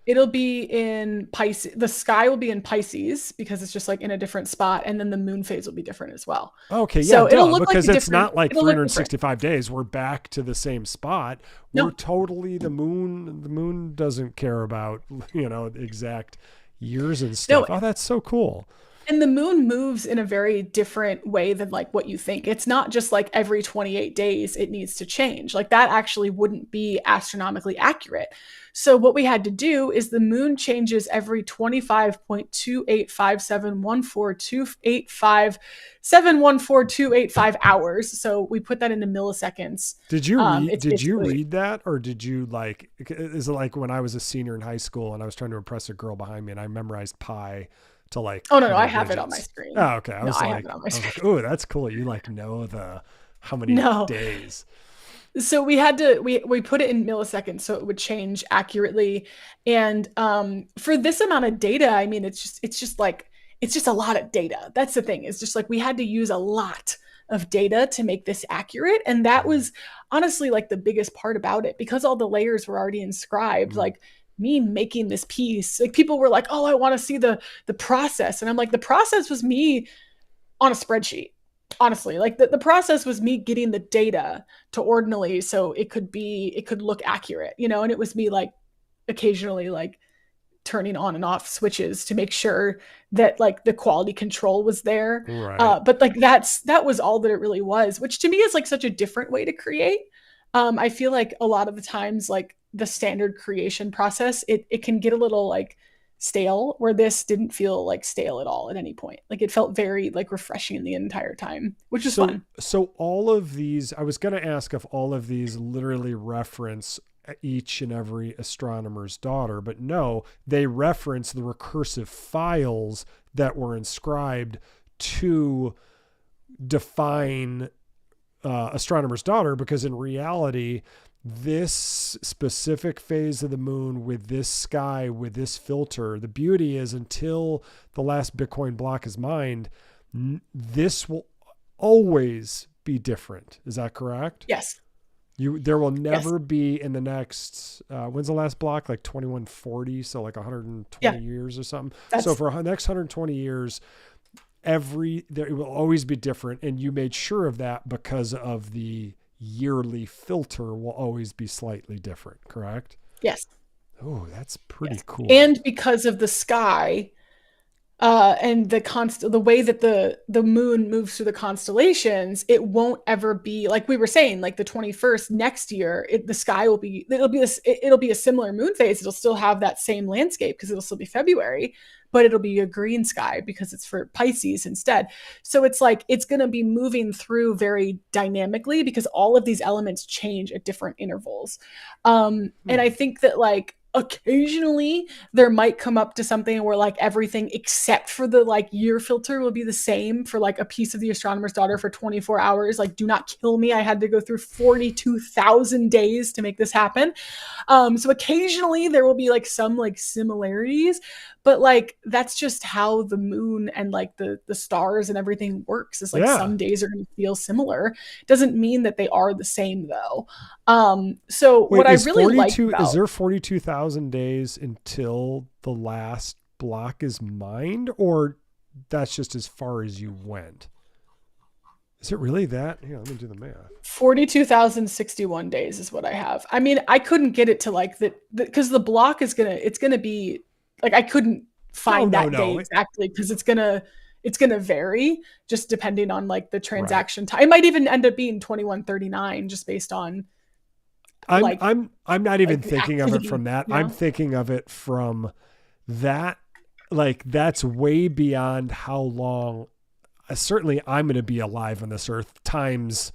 It'll be in Pisces. The sky will be in Pisces because it's just like in a different spot, and then the moon phase will be different as well. Okay, yeah, so it'll look because like it's not like 365 days. We're back to the same spot. We're totally the moon doesn't care about exact years and stuff. Oh, that's so cool. And the moon moves in a very different way than like what you think. It's not just like every 28 days it needs to change. Like that actually wouldn't be astronomically accurate. So what we had to do is the moon changes every 25.285714285714285 hours. So we put that into milliseconds. Did you read that, or did you like? Is it like when I was a senior in high school and I was trying to impress a girl behind me and I memorized pi to like? Oh no, I have it on my screen. Oh, okay. I was like, oh, that's cool. You like know how many days. So we had to, we put it in milliseconds so it would change accurately. And for this amount of data, I mean, it's just a lot of data. That's the thing. It's just like we had to use a lot of data to make this accurate. And that was honestly like the biggest part about it, because all the layers were already inscribed. Like me making this piece, like people were like, oh, I want to see the process. And I'm like, the process was me on a spreadsheet. Honestly, like the process was me getting the data to Ordinally so it could look accurate, you know, and it was me like occasionally like turning on and off switches to make sure that like the quality control was there. Right. But like that was all that it really was, which to me is like such a different way to create. I feel like a lot of the times like the standard creation process, it can get a little like stale, where this didn't feel like stale at all at any point. Like it felt very like refreshing the entire time, which was fun. So all of these, I was going to ask if all of these literally reference each and every astronomer's daughter, but no, they reference the recursive files that were inscribed to define astronomer's daughter, because in reality, this specific phase of the moon with this sky, with this filter, the beauty is until the last Bitcoin block is mined, this will always be different. Is that correct? Yes. There will never be in the next, when's the last block? Like 2140. So like 120 years or something. So for the next 120 years, it will always be different. And you made sure of that because of the yearly filter will always be slightly different. Correct? Yes. Oh, that's pretty cool. And because of the sky, and the way that the moon moves through the constellations, it won't ever be like we were saying, like the 21st next year, the sky will be, it'll be a similar moon phase. It'll still have that same landscape because it'll still be February, but it'll be a green sky because it's for Pisces instead. So it's like, it's going to be moving through very dynamically because all of these elements change at different intervals. And I think that like, occasionally there might come up to something where like everything except for the like year filter will be the same for like a piece of the astronomer's daughter for 24 hours. Like, do not kill me. I had to go through 42,000 days to make this happen. So occasionally there will be like some like similarities, but like that's just how the moon and like the stars and everything works. Is like some days are going to feel similar. Doesn't mean that they are the same though. So wait, what I really like about, is there 42,000 days until the last block is mined, or that's just as far as you went? Is it really that? Here, let me do the math. 42,061 days is what I have. I mean, I couldn't get it to like because the block is it's gonna be like, I couldn't find that day exactly because it's gonna vary just depending on like the transaction time. It might even end up being 2139 just based on. I'm not even thinking of it from that. You know? I'm thinking of it from that. Like that's way beyond how long. Certainly, I'm going to be alive on this earth times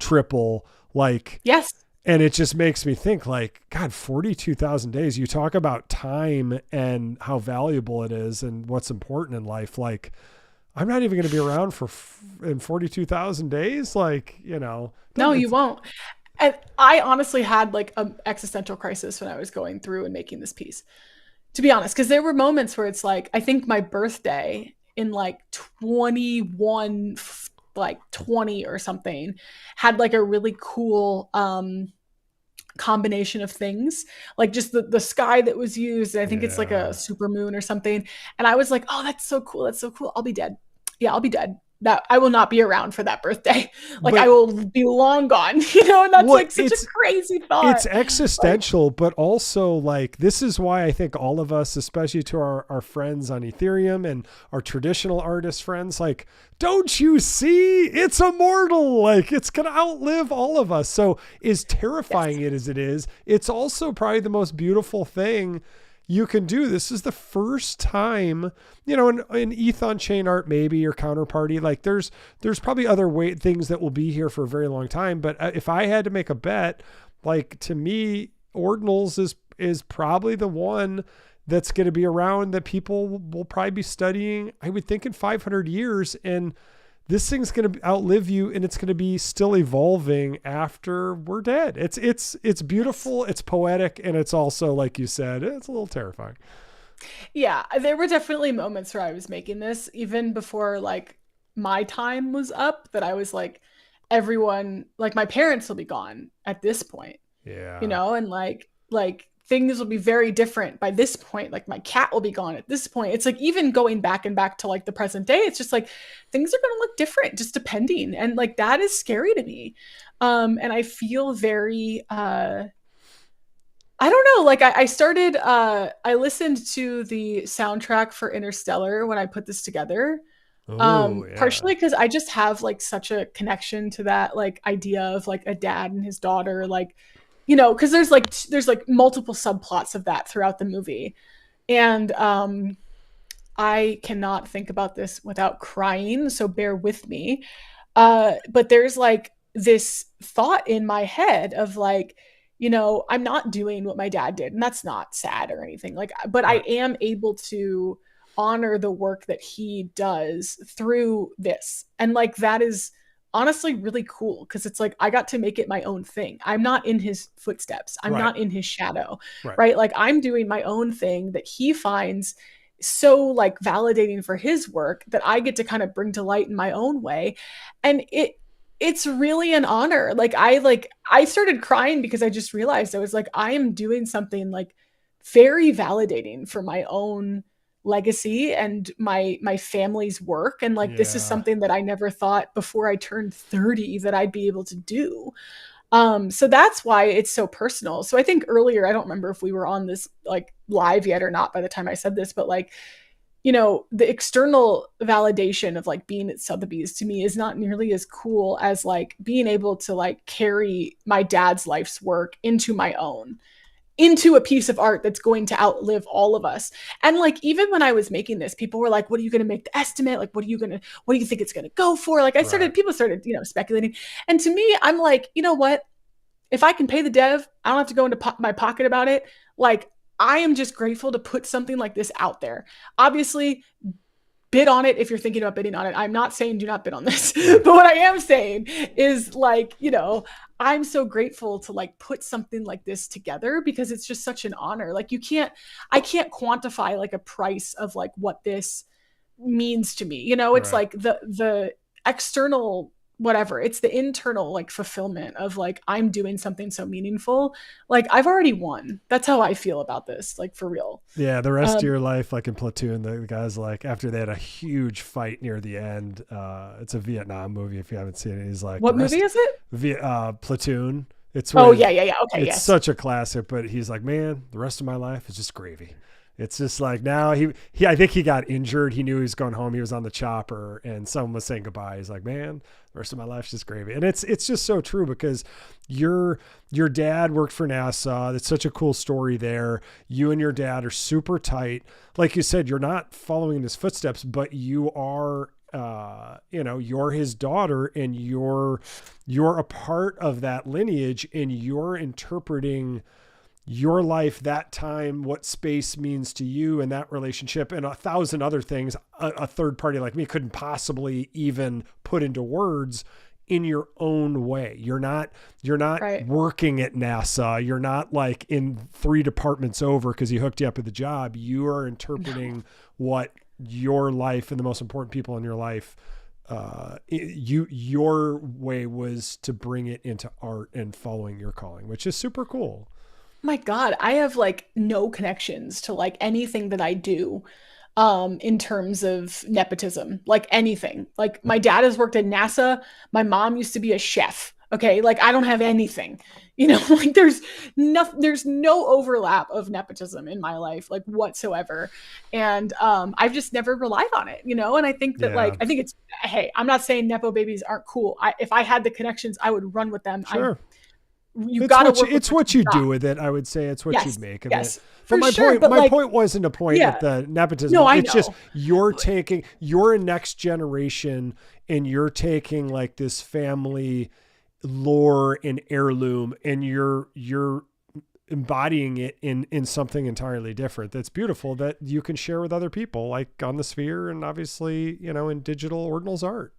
triple. Like yes. And it just makes me think like, God, 42,000 days. You talk about time and how valuable it is and what's important in life. Like, I'm not even going to be around in 42,000 days. Like, you know. No, you won't. And I honestly had like an existential crisis when I was going through and making this piece, to be honest, because there were moments where it's like, I think my birthday in like 21, like 20 or something, had like a really cool combination of things, like just the sky that was used. And I think it's like a super moon or something. And I was like, oh, that's so cool. That's so cool. I'll be dead. Yeah, I'll be dead. That I will not be around for that birthday. Like, I will be long gone, you know, and that's like such a crazy thought. It's existential, but also like, this is why I think all of us, especially to our friends on Ethereum and our traditional artist friends, like, don't you see it's immortal? Like, it's going to outlive all of us. So as terrifying it as it is, it's also probably the most beautiful thing you can do. This is the first time, you know, in ETH on chain art, maybe, or counterparty, like there's probably other things that will be here for a very long time. But if I had to make a bet, like, to me, Ordinals is probably the one that's going to be around that people will probably be studying, I would think, in 500 years. And this thing's going to outlive you, and it's going to be still evolving after we're dead. It's beautiful, it's poetic, and it's also, like you said, it's a little terrifying. Yeah, there were definitely moments where I was making this, even before like my time was up, that I was like, everyone, like my parents will be gone at this point. Yeah. You know, and like things will be very different by this point. Like my cat will be gone at this point. It's like even going back to like the present day, it's just like things are going to look different just depending. And like that is scary to me. And I feel very I don't know, like I started I listened to the soundtrack for Interstellar when I put this together. Oh, yeah. Partially because I just have like such a connection to that like idea of like a dad and his daughter, like, you know, because there's like multiple subplots of that throughout the movie. And I cannot think about this without crying, so bear with me. But there's like this thought in my head of like, you know, I'm not doing what my dad did, and that's not sad or anything. Like, but I am able to honor the work that he does through this. And like that is honestly really cool because it's like I got to make it my own thing. I'm not in his footsteps. I'm not in his shadow. Right? Like I'm doing my own thing that he finds so like validating for his work that I get to kind of bring to light in my own way. And it's really an honor. Like I started crying because I just realized I was like, I am doing something like very validating for my own legacy and my family's work. And like this is something that I never thought before I turned 30 that I'd be able to do. So that's why it's so personal. So I think earlier, I don't remember if we were on this like live yet or not by the time I said this, but like, you know, the external validation of like being at Sotheby's to me is not nearly as cool as like being able to like carry my dad's life's work into my own, into a piece of art that's going to outlive all of us. And like, even when I was making this, people were like, what are you going to make the estimate? Like, what do you think it's going to go for? Like people started, you know, speculating. And to me, I'm like, you know what? If I can pay the dev, I don't have to go into my pocket about it. Like, I am just grateful to put something like this out there. Obviously, bid on it if you're thinking about bidding on it. I'm not saying do not bid on this, but what I am saying is like, you know, I'm so grateful to like put something like this together because it's just such an honor. Like I can't quantify like a price of like what this means to me. You know, it's like the external whatever, it's the internal like fulfillment of like I'm doing something so meaningful. Like I've already won. That's how I feel about this, like for real. Yeah, the rest of your life, like in Platoon, the guys like after they had a huge fight near the end, it's a Vietnam movie if you haven't seen it. He's like, what movie is it? Platoon. It's yeah. Okay, it's such a classic, but he's like, man, the rest of my life is just gravy. It's just like now he I think he got injured. He knew he was going home. He was on the chopper and someone was saying goodbye. He's like, man, the rest of my life's just gravy. And it's just so true because your dad worked for NASA. It's such a cool story there. You and your dad are super tight. Like you said, you're not following in his footsteps, but you are, you're his daughter and you're a part of that lineage and you're interpreting your life, that time, what space means to you and that relationship and 1,000 other things a third party like me couldn't possibly even put into words in your own way. You're not working at NASA. You're not like in 3 departments over because he hooked you up at the job. You are interpreting what your life and the most important people in your life, your way was to bring it into art and following your calling, which is super cool. My God, I have like no connections to like anything that I do in terms of nepotism, like anything. Like my dad has worked at NASA. My mom used to be a chef. Okay. Like I don't have anything, you know, like there's no overlap of nepotism in my life, like whatsoever. And I've just never relied on it, you know? And I think that I think it's, hey, I'm not saying Nepo babies aren't cool. If I had the connections, I would run with them. Sure. You've got to work. It's what you do with it. I would say it's what you make of it. But my point wasn't a point with the nepotism. No, I it's know. Just you're a next generation and you're taking like this family lore and heirloom and you're embodying it in something entirely different. That's beautiful that you can share with other people like on the Sphere and obviously, in digital Ordinals art.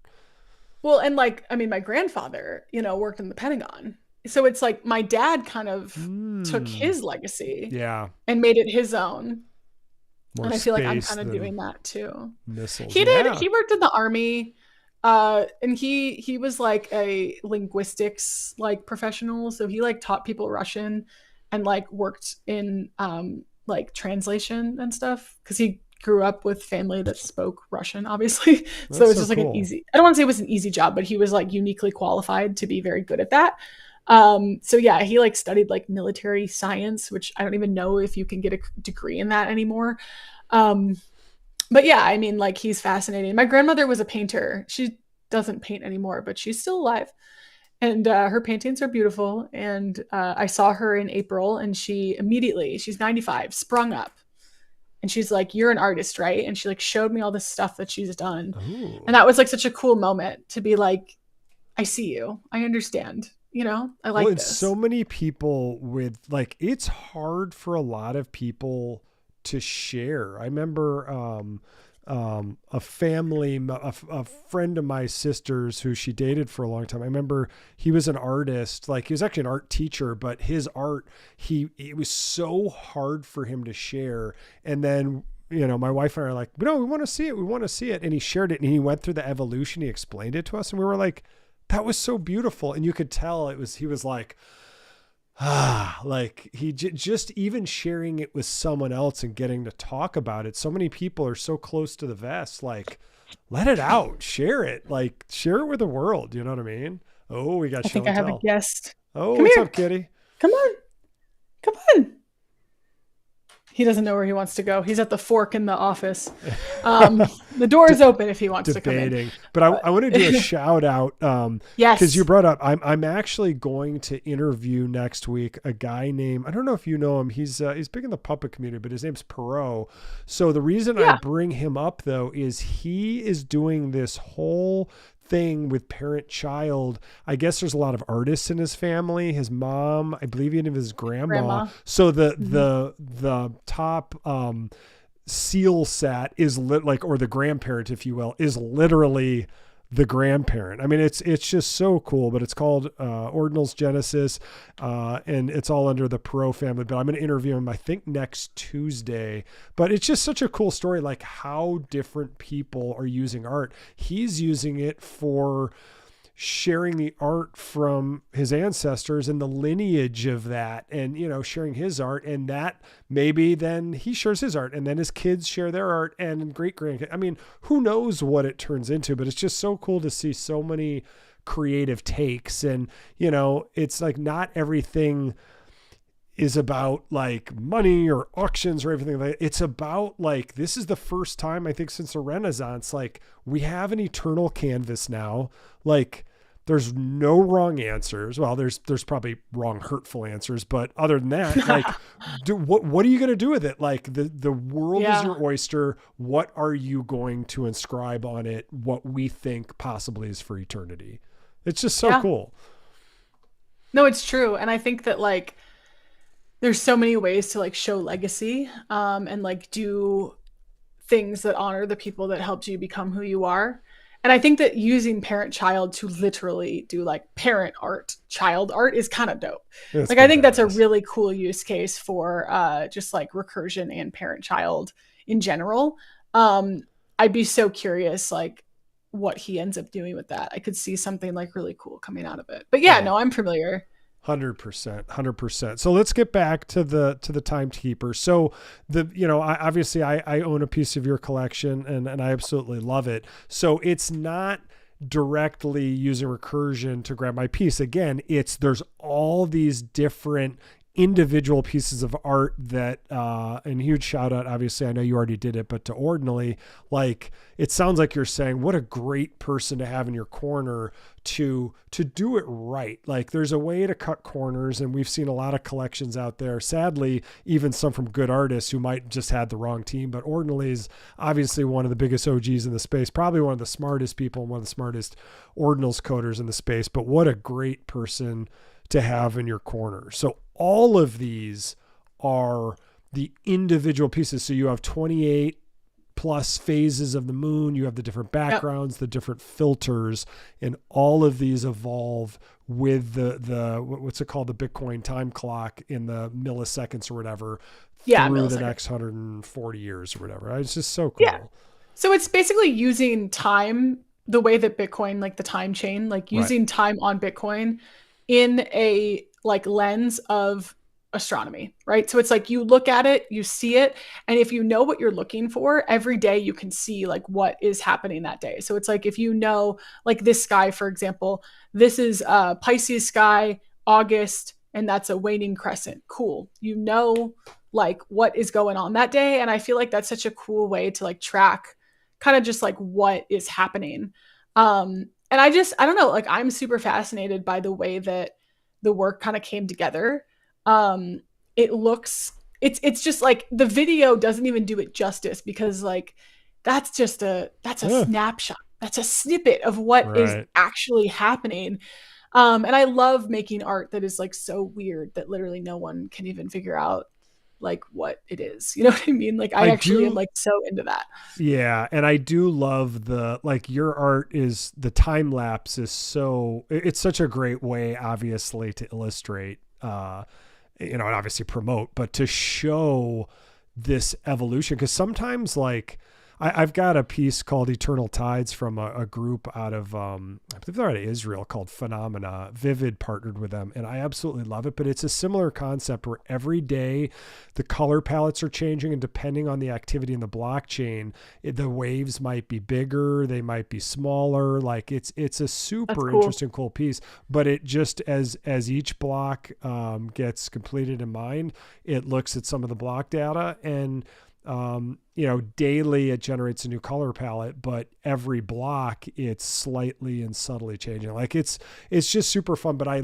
Well, and like, I mean, my grandfather, worked in the Pentagon. So it's like my dad kind of took his legacy and made it his own. More and I feel like I'm kind of doing that too. Missiles. He did. He worked in the Army. And he was like a linguistics like professional. So he like taught people Russian and like worked in like translation and stuff because he grew up with family that spoke Russian, obviously. So it That's was so just like an cool. easy, I don't want to say it was an easy job, but he was like uniquely qualified to be very good at that. So yeah, he like studied like military science, which I don't even know if you can get a degree in that anymore. Um, but yeah, I mean, like he's fascinating. My grandmother was a painter. She doesn't paint anymore, but she's still alive. And her paintings are beautiful. And I saw her in April, and she immediately, she's 95, sprung up. And she's like, "You're an artist, right?" And she like showed me all this stuff that she's done. Ooh. And that was like such a cool moment to be like, I see you. I understand. I Well, like and so this. many people with like, it's hard for a lot of people to share. I remember a friend of my sister's who she dated for a long time. I remember he was an artist, like he was actually an art teacher, but his art, it was so hard for him to share. And then, my wife and I are like, no, we want to see it. We want to see it. And he shared it and he went through the evolution. He explained it to us and we were like, that was so beautiful. And you could tell he was like, like just even sharing it with someone else and getting to talk about it. So many people are so close to the vest, like let it out, share it, like share it with the world. You know what I mean? Oh, we got I show think I and have a tell. guest. Oh, Come what's here. up, kitty? Come on. Come on. He doesn't know where he wants to go. He's at the fork in the office. The door is open if he wants to come in. Debating, but I want to do a shout out because you Yes. brought up I'm actually going to interview next week a guy named, I don't know if you know him, he's big in the puppet community, but his name's Perot. So the reason I Yeah. bring him up though is he is doing this whole thing with parent child. I guess there's a lot of artists in his family, his mom, I believe even his grandma. Grandma. So the Mhm. the top seal set is or the grandparent, if you will, is literally the grandparent. I mean, it's just so cool, but it's called Ordinals Genesis, and it's all under the Pro family. But I'm going to interview him, I think, next Tuesday. But it's just such a cool story, like how different people are using art. He's using it for sharing the art from his ancestors and the lineage of that, and sharing his art, and that maybe then he shares his art and then his kids share their art and great grandkids. I mean, who knows what it turns into, but it's just so cool to see so many creative takes. And it's like not everything is about like money or auctions or everything like that. It's about like, this is the first time I think since the Renaissance, like we have an eternal canvas now. Like there's no wrong answers. Well, there's probably wrong, hurtful answers, but other than that, like what are you going to do with it? Like the world is Yeah. your oyster. What are you going to inscribe on it? What we think possibly is for eternity. It's just so Yeah. cool. No, it's true. And I think that like there's so many ways to like show legacy and like do things that honor the people that helped you become who you are. And I think that using parent child to literally do like parent art, child art is kind of dope. It's Like I pretty think that's a badass. really cool use case for just like recursion and parent child in general. I'd be so curious like what he ends up doing with that. I could see something like really cool coming out of it. But yeah, Oh, no, I'm familiar. 100%, 100%. So let's get back to the timekeeper. So I own a piece of your collection and I absolutely love it. So it's not directly using recursion to grab my piece. Again, there's all these different individual pieces of art that and huge shout out, obviously I know you already did it, but to Ordinally, like it sounds like you're saying what a great person to have in your corner to do it right. Like there's a way to cut corners, and we've seen a lot of collections out there, sadly even some from good artists who might just had the wrong team. But Ordinally is obviously one of the biggest OGs in the space, probably one of the smartest people and one of the smartest Ordinals coders in the space. But what a great person to have in your corner. So all of these are the individual pieces. So you have 28 plus phases of the moon. You have the different Yep. backgrounds, the different filters, and all of these evolve with the what's it called? The Bitcoin time clock in the milliseconds or whatever Yeah, through the millisecond. next 140 years or whatever. It's just so Yeah. cool. So it's basically using time the way that Bitcoin, like the time chain, like Right. using time on Bitcoin in a like lens of astronomy, right? So it's like you look at it, you see it, and if you know what you're looking for, every day you can see like what is happening that day. So it's like if you know, like this sky, for example, this is Pisces sky, August, and that's a waning crescent. Cool. You know like what is going on that day. And I feel like that's such a cool way to like track kind of just like what is happening. And I don't know, like I'm super fascinated by the way that the work kind of came together. It looks, it's just like the video doesn't even do it justice because like that's a snapshot. That's a snippet of what is actually happening. And I love making art that is like so weird that literally no one can even figure out like what it is. You know what I mean? Like I actually am like so into that. Yeah. And I do love like your art is the time lapse is it's such a great way, obviously, to illustrate, and obviously promote, but to show this evolution. Cause sometimes like, I've got a piece called Eternal Tides from a group out of, I believe they're out of Israel called Phenomena. Vivid partnered with them, and I absolutely love it. But it's a similar concept where every day the color palettes are changing, and depending on the activity in the blockchain, the waves might be bigger, they might be smaller. Like it's a super interesting, cool piece. But it just as each block gets completed in mind, it looks at some of the block data and daily it generates a new color palette, but every block it's slightly and subtly changing. Like it's just super fun. But I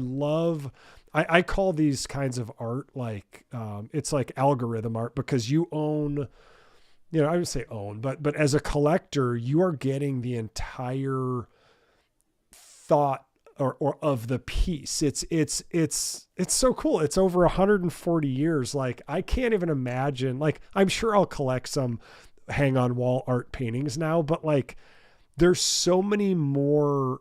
call these kinds of art like it's like algorithm art because you own, I would say own, but as a collector, you are getting the entire thought or of the piece. It's so cool. It's over 140 years. Like I can't even imagine, like, I'm sure I'll collect some hang on wall art paintings now, but like there's so many more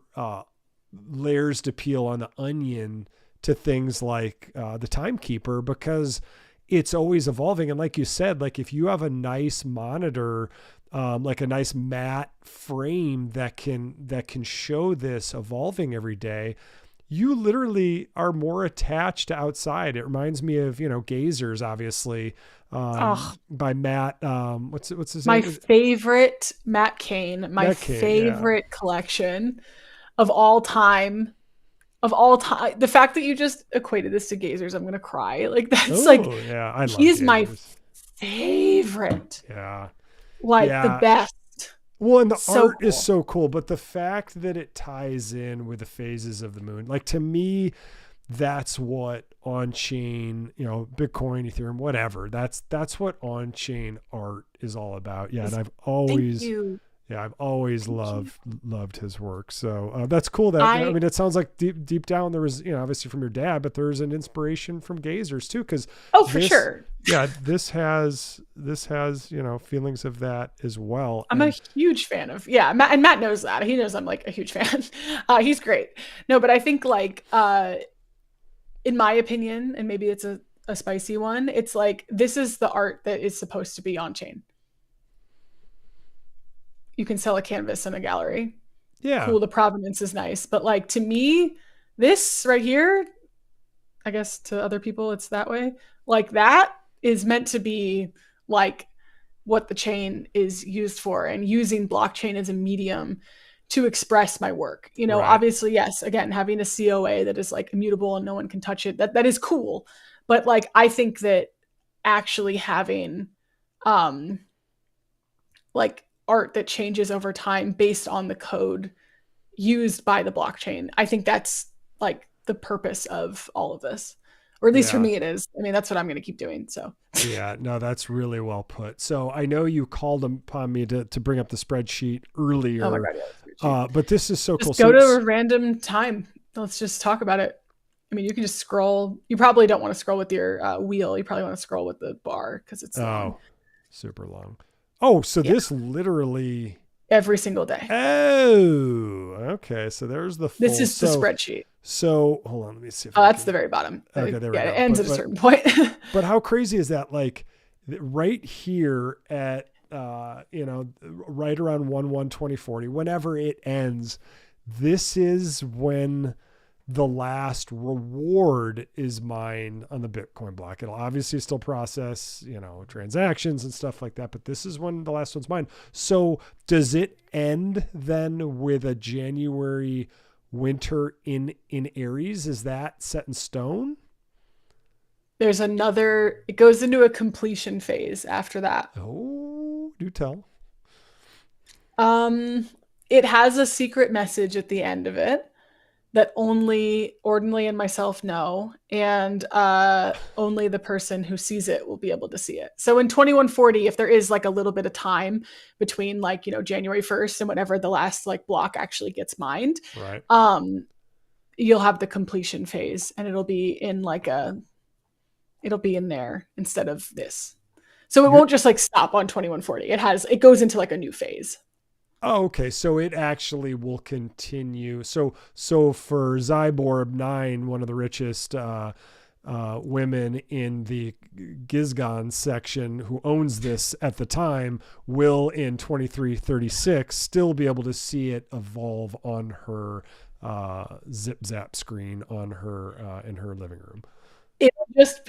layers to peel on the onion to things like the Timekeeper, because it's always evolving. And like you said, like if you have a nice monitor, like a nice matte frame that can show this evolving every day, you literally are more attached to outside. It reminds me of, Gazers, obviously, by Matt. What's his name? My favorite Matt Kane, favorite collection of all time. The fact that you just equated this to Gazers, I'm going to cry. Like that's yeah, I love he's Gazers. My favorite. Yeah. The best. Well, and the art is so cool, but the fact that it ties in with the phases of the moon, like to me, that's what on-chain, Bitcoin, Ethereum, whatever. That's what on-chain art is all about. Yeah, and I've always loved his work. So that's cool. That it sounds like deep down there was, obviously from your dad, but there's an inspiration from Gazers too, because for sure. Yeah, this has feelings of that as well. I'm a huge fan of Matt knows that. He knows I'm like a huge fan. He's great. No, but I think like in my opinion, and maybe it's a spicy one, it's like this is the art that is supposed to be on chain. You can sell a canvas in a gallery. Yeah. Cool. The provenance is nice. But like to me, this right here, I guess to other people it's that way. Like that is meant to be like what the chain is used for, and using blockchain as a medium to express my work. Obviously, yes, again, having a COA that is like immutable and no one can touch it, that is cool. But like I think that actually having like art that changes over time based on the code used by the blockchain, I think that's like the purpose of all of this, or at least for me it is. I mean, that's what I'm going to keep doing. So yeah, no, that's really well put. So I know you called upon me to bring up the spreadsheet earlier. Oh my God, but this is so cool. Go to a random time. Let's just talk about it. I mean, you can just scroll. You probably don't want to scroll with your wheel. You probably want to scroll with the bar because it's long. Super long. Oh, so this literally every single day. Oh, okay. So there's the full. This is the spreadsheet. So hold on, let me see. If that's the very bottom. Okay, there we go. It ends at a certain point. But how crazy is that? Like right here at right around 1/1/2040, whenever it ends, this is when the last reward is mined on the Bitcoin block. It'll obviously still process, transactions and stuff like that, but this is when the last one's mined. So does it end then with a January winter in Aries? Is that set in stone? It goes into a completion phase after that. Oh, do tell. It has a secret message at the end of it that only Ordinally and myself know, and only the person who sees it will be able to see it. So in 2140, if there is like a little bit of time between like, January 1st and whenever the last like block actually gets mined, right, you'll have the completion phase, and it'll be in there instead of this. So it won't just like stop on 2140. It goes into like a new phase. Oh, okay. So it actually will continue. So for Zyborg 9, one of the richest women in the Gizgon section who owns this at the time, will in 2336 still be able to see it evolve on her zip zap screen on her in her living room.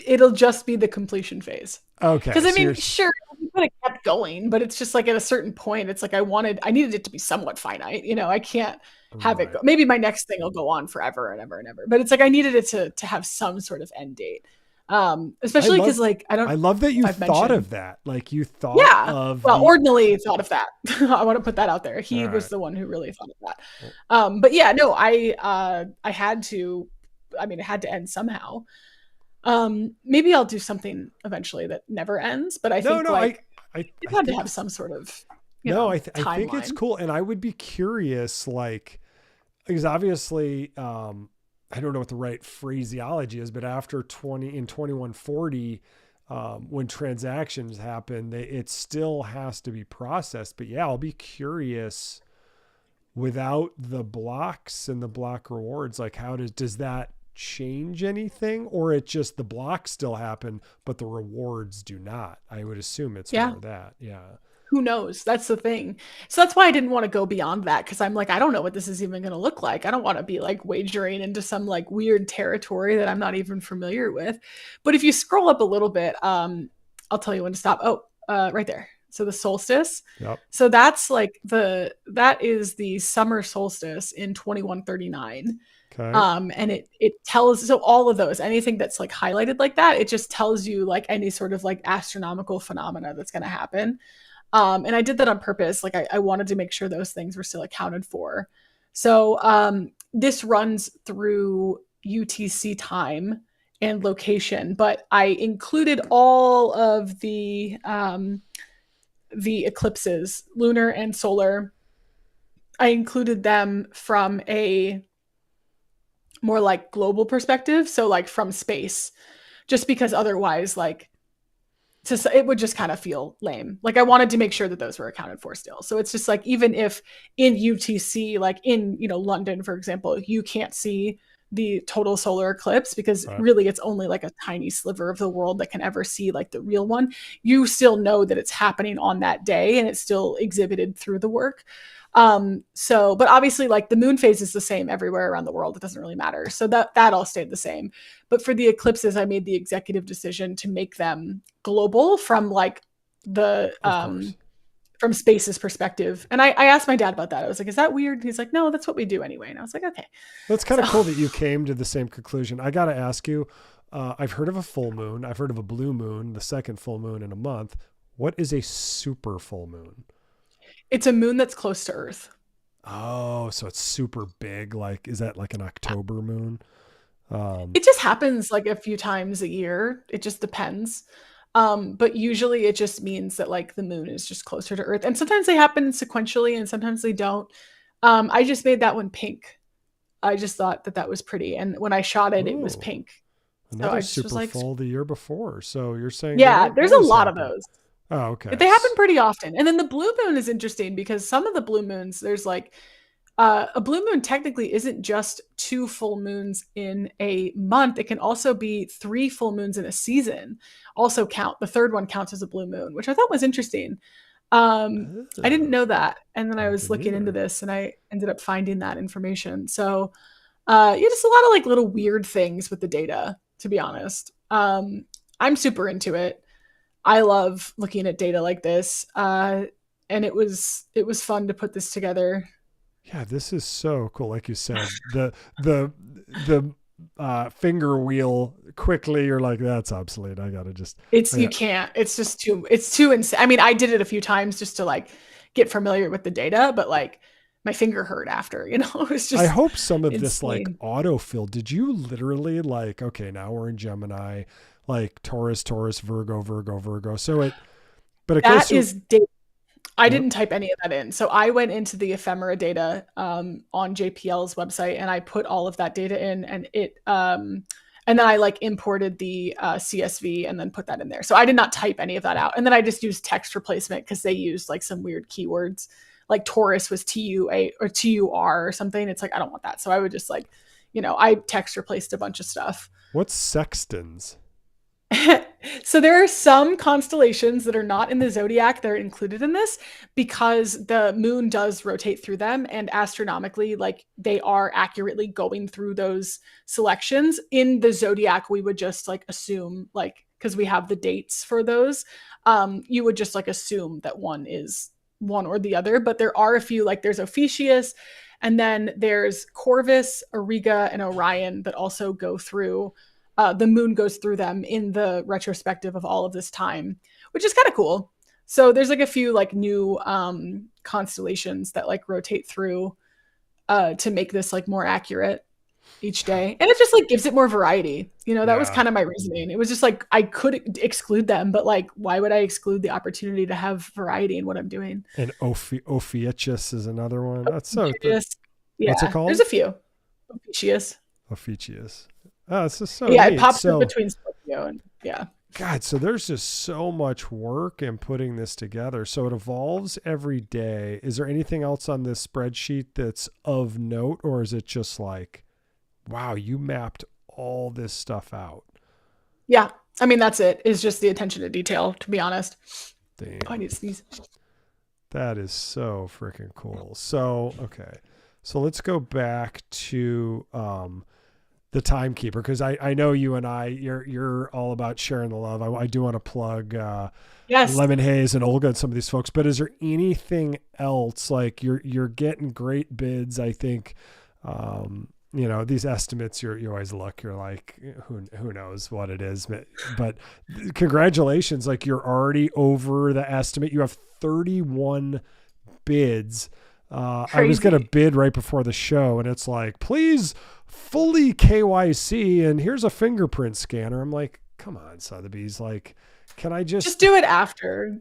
It'll just be the completion phase. Okay. Because I mean, sure, we could have kept going, but it's just like at a certain point, it's like I needed it to be somewhat finite. I can't have it go. Maybe my next thing will go on forever and ever and ever. But it's like I needed it to have some sort of end date. Especially because like I love that you thought of that. Like you thought of Ordinally thought of that. I want to put that out there. He was the one who really thought of that. But yeah, no, I had to. I mean, it had to end somehow. Maybe I'll do something eventually that never ends, but I think I had to have some sort of I think it's cool, and I would be curious, like, because obviously I don't know what the right phraseology is, but after 2140 when transactions happen, it still has to be processed. But yeah, I'll be curious without the blocks and the block rewards, like how does that change anything, or it just the blocks still happen but the rewards do not? I would assume it's more that. Who knows? That's the thing. So that's why I didn't want to go beyond that, because I'm like, I don't know what this is even going to look like. I don't want to be like wagering into some like weird territory that I'm not even familiar with. But if you scroll up a little bit, I'll tell you when to stop. Right there. So the solstice. Yep. So that's like that is the summer solstice in 2139. Okay. And it tells, so all of those, anything that's like highlighted like that, it just tells you like any sort of like astronomical phenomena that's going to happen. And I did that on purpose. Like I wanted to make sure those things were still accounted for. So this runs through UTC time and location, but I included all of the eclipses, lunar and solar. I included them from a more like global perspective. So like from space, just because otherwise like it would just kind of feel lame. Like I wanted to make sure that those were accounted for still. So it's just like, even if in UTC, like in, London, for example, you can't see the total solar eclipse because really it's only like a tiny sliver of the world that can ever see like the real one. You still know that it's happening on that day and it's still exhibited through the work. But obviously like the moon phase is the same everywhere around the world. It doesn't really matter. So that all stayed the same. But for the eclipses, I made the executive decision to make them global from like the, from space's perspective. And I asked my dad about that. I was like, is that weird? He's like, no, that's what we do anyway. And I was like, okay. That's kind of cool that you came to the same conclusion. I got to ask you, I've heard of a full moon. I've heard of a blue moon, the second full moon in a month. What is a super full moon? It's a moon that's close to Earth. Oh, so it's super big. Like, is that like an October moon? It just happens like a few times a year. It just depends. But usually it just means that like the moon is just closer to Earth. And sometimes they happen sequentially and sometimes they don't. I just made that one pink. I just thought that was pretty. And when I shot it, it was pink. Another super full the year before. So you're saying, there's a lot of those. Oh, okay. They happen pretty often. And then the blue moon is interesting because some of the blue moons, there's like a blue moon technically isn't just 2 full moons in a month. It can also be 3 full moons in a season. Also count. The third one counts as a blue moon, which I thought was interesting. I didn't know that. And then I was looking into this and I ended up finding that information. So Just a lot of like little weird things with the data, to be honest. I'm super into it. I love looking at data like this. And it was fun to put this together. Yeah, this is so cool. Like you said, the finger wheel quickly. You're like, that's obsolete. I gotta just. You can't. It's too insane. I mean, I did it a few times just to like get familiar with the data, but like my finger hurt after, it was just. I hope some of this like insane. autofill. Did you literally like? Okay, now we're in Gemini, like Taurus, Taurus, Virgo, Virgo, Virgo. So but it goes That through. is data. I What? didn't type any of that in. So I went into the ephemera data on JPL's website and I put all of that data in, and then I like imported the CSV and then put that in there. So I did not type any of that out. And then I just used text replacement because they used like some weird keywords. Like Taurus was TUA or TUR or something. It's like, I don't want that. So I would just like, I text replaced a bunch of stuff. What's sextants? So there are some constellations that are not in the zodiac that are included in this because the moon does rotate through them, and astronomically, like they are accurately going through those selections. In the zodiac, we would just like assume, like, because we have the dates for those, you would just like assume that one is one or the other. But there are a few, like there's Ophiuchus, and then there's Corvus, Auriga, and Orion that also go through. The moon goes through them in the retrospective of all of this time, which is kind of cool. So there's like a few like new constellations that like rotate through to make this like more accurate each day. And it just like gives it more variety. That was Yeah. kind of my reasoning. It was just like I could exclude them, but like why would I exclude the opportunity to have variety in what I'm doing? And Ophiuchus is another one. That's so. Yeah, What's it called? there's a few. Ophiuchus. Ophiuchus. Oh, this is so Yeah, neat. it pops So, up between Scorpio and yeah. God, so there's just so much work in putting this together. So it evolves every day. Is there anything else on this spreadsheet that's of note, or is it just like, wow, you mapped all this stuff out? Yeah. I mean, that's it. It's just the attention to detail, to be honest. Damn. Oh, I need to sneeze. That is so freaking cool. So, okay. So let's go back to the Timekeeper, because I know you and you're all about sharing the love. I do want to plug Yes. Lemon Haze and Olga and some of these folks, but is there anything else? Like you're getting great bids, I think. These estimates you always look, you're like, who knows what it is, but congratulations, like you're already over the estimate. You have 31 bids. I was going to bid right before the show and it's like, please fully KYC and here's a fingerprint scanner. I'm like, come on, Sotheby's, like, can I just do it after?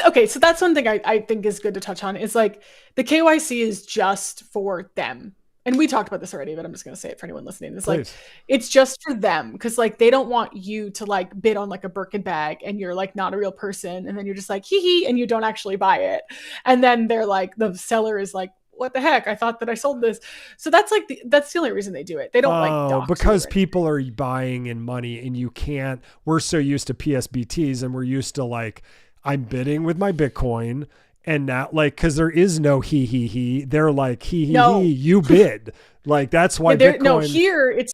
Okay, so that's one thing I think is good to touch on is like the KYC is just for them. And we talked about this already, but I'm just going to say it for anyone listening. It's like, it's just for them because like they don't want you to like bid on like a Birkin bag and you're like not a real person. And then you're just like, hee hee, and you don't actually buy it. And then they're like, the seller is like, what the heck? I thought that I sold this. So that's like, that's the only reason they do it. They don't like dox because people are buying in money and you can't, we're so used to PSBTs and we're used to like, I'm bidding with my Bitcoin. And now, like, because there is no he. They're like he. You bid. Like that's why Bitcoin. No, here it's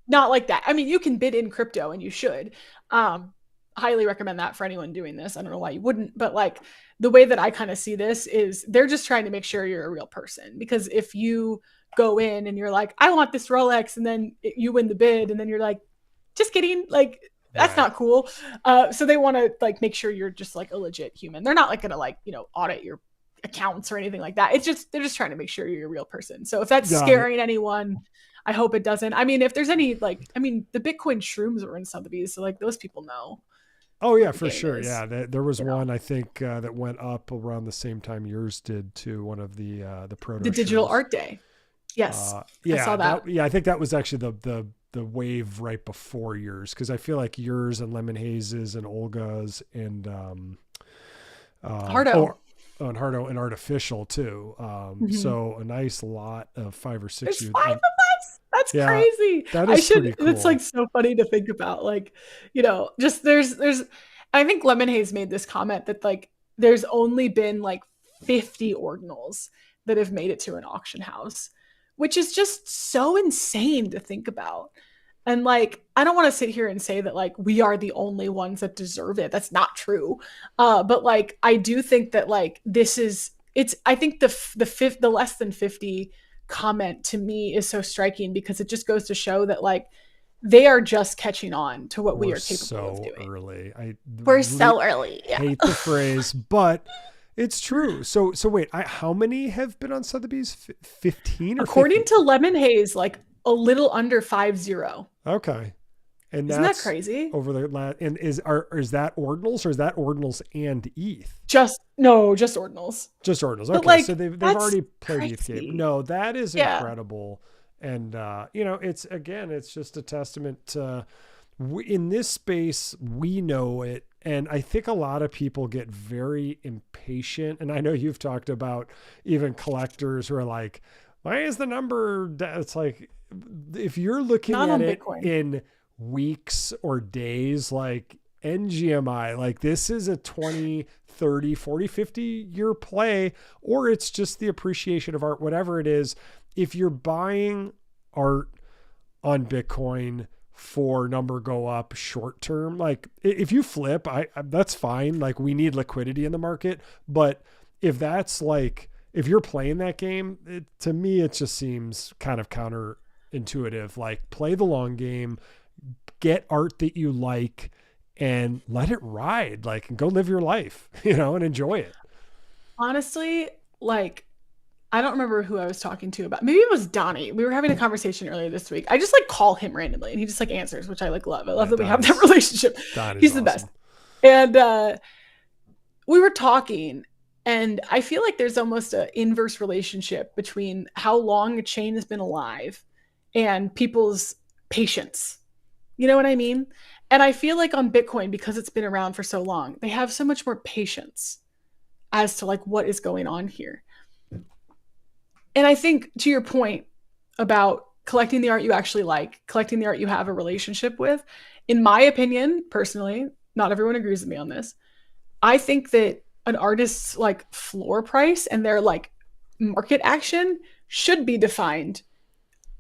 not like that. I mean, you can bid in crypto, and you should. Highly recommend that for anyone doing this. I don't know why you wouldn't, but like the way that I kind of see this is they're just trying to make sure you're a real person. Because if you go in and you're like, I want this Rolex, and then you win the bid, and then you're like, just kidding, like. That's not cool. So they want to like make sure you're just like a legit human. They're not like going to like, audit your accounts or anything like that. It's just, they're just trying to make sure you're a real person. So if that's scaring anyone, I hope it doesn't. I mean, if there's any like, I mean, the Bitcoin shrooms were in some of these. So like those people know. Oh yeah, for sure. Yeah. There was one, I think that went up around the same time yours did to one of the proto The Digital Art Day. Yes. Yeah. I saw that. I think that was actually the wave right before yours, because I feel like yours and Lemon Hazes and Olga's and Hardo and Hardo and Artificial too. So a nice lot of 5 or 6 There's 5 of us. That's crazy. That is pretty cool. It's like so funny to think about. Like, just there's I think Lemon Haze made this comment that like there's only been like 50 ordinals that have made it to an auction house, which is just so insane to think about. And like, I don't want to sit here and say that like we are the only ones that deserve it. That's not true. But like, I do think that like I think the less than 50 comment to me is so striking because it just goes to show that like they are just catching on to what we are capable of doing. Early. We're so early. Yeah. Hate the phrase, but it's true. So wait, how many have been on Sotheby's? 15 or according 50? to Lemon Haze, like a little under 50. Okay. And isn't that crazy? Over the last, and is that ordinals or is that ordinals and ETH? Just ordinals. Just ordinals. Okay. Like, so they've already played crazy. ETH game. No, that is incredible. And it's just a testament to in this space, we know it. And I think a lot of people get very impatient. And I know you've talked about even collectors who are like, why is the number? It's like, if you're looking at it Bitcoin in weeks or days, like NGMI, like this is a 20, 30, 40, 50 year play, or it's just the appreciation of art, whatever it is. If you're buying art on Bitcoin for number go up short term, like if you flip, that's fine. Like we need liquidity in the market. But if that's like, if you're playing that game, to me, it just seems kind of counterintuitive. Like play the long game, get art that you like and let it ride, like, and go live your life, and enjoy it. Honestly, like, I don't remember who I was talking to about. Maybe it was Donnie. We were having a conversation earlier this week. I just like call him randomly and he just like answers, which I like love. I love that we have that relationship. He's the best. And we were talking, and I feel like there's almost an inverse relationship between how long a chain has been alive and people's patience. You know what I mean? And I feel like on Bitcoin, because it's been around for so long, they have so much more patience as to like what is going on here. And I think to your point about collecting the art you actually like, collecting the art you have a relationship with, in my opinion, personally, not everyone agrees with me on this, I think that an artist's like floor price and their like market action should be defined,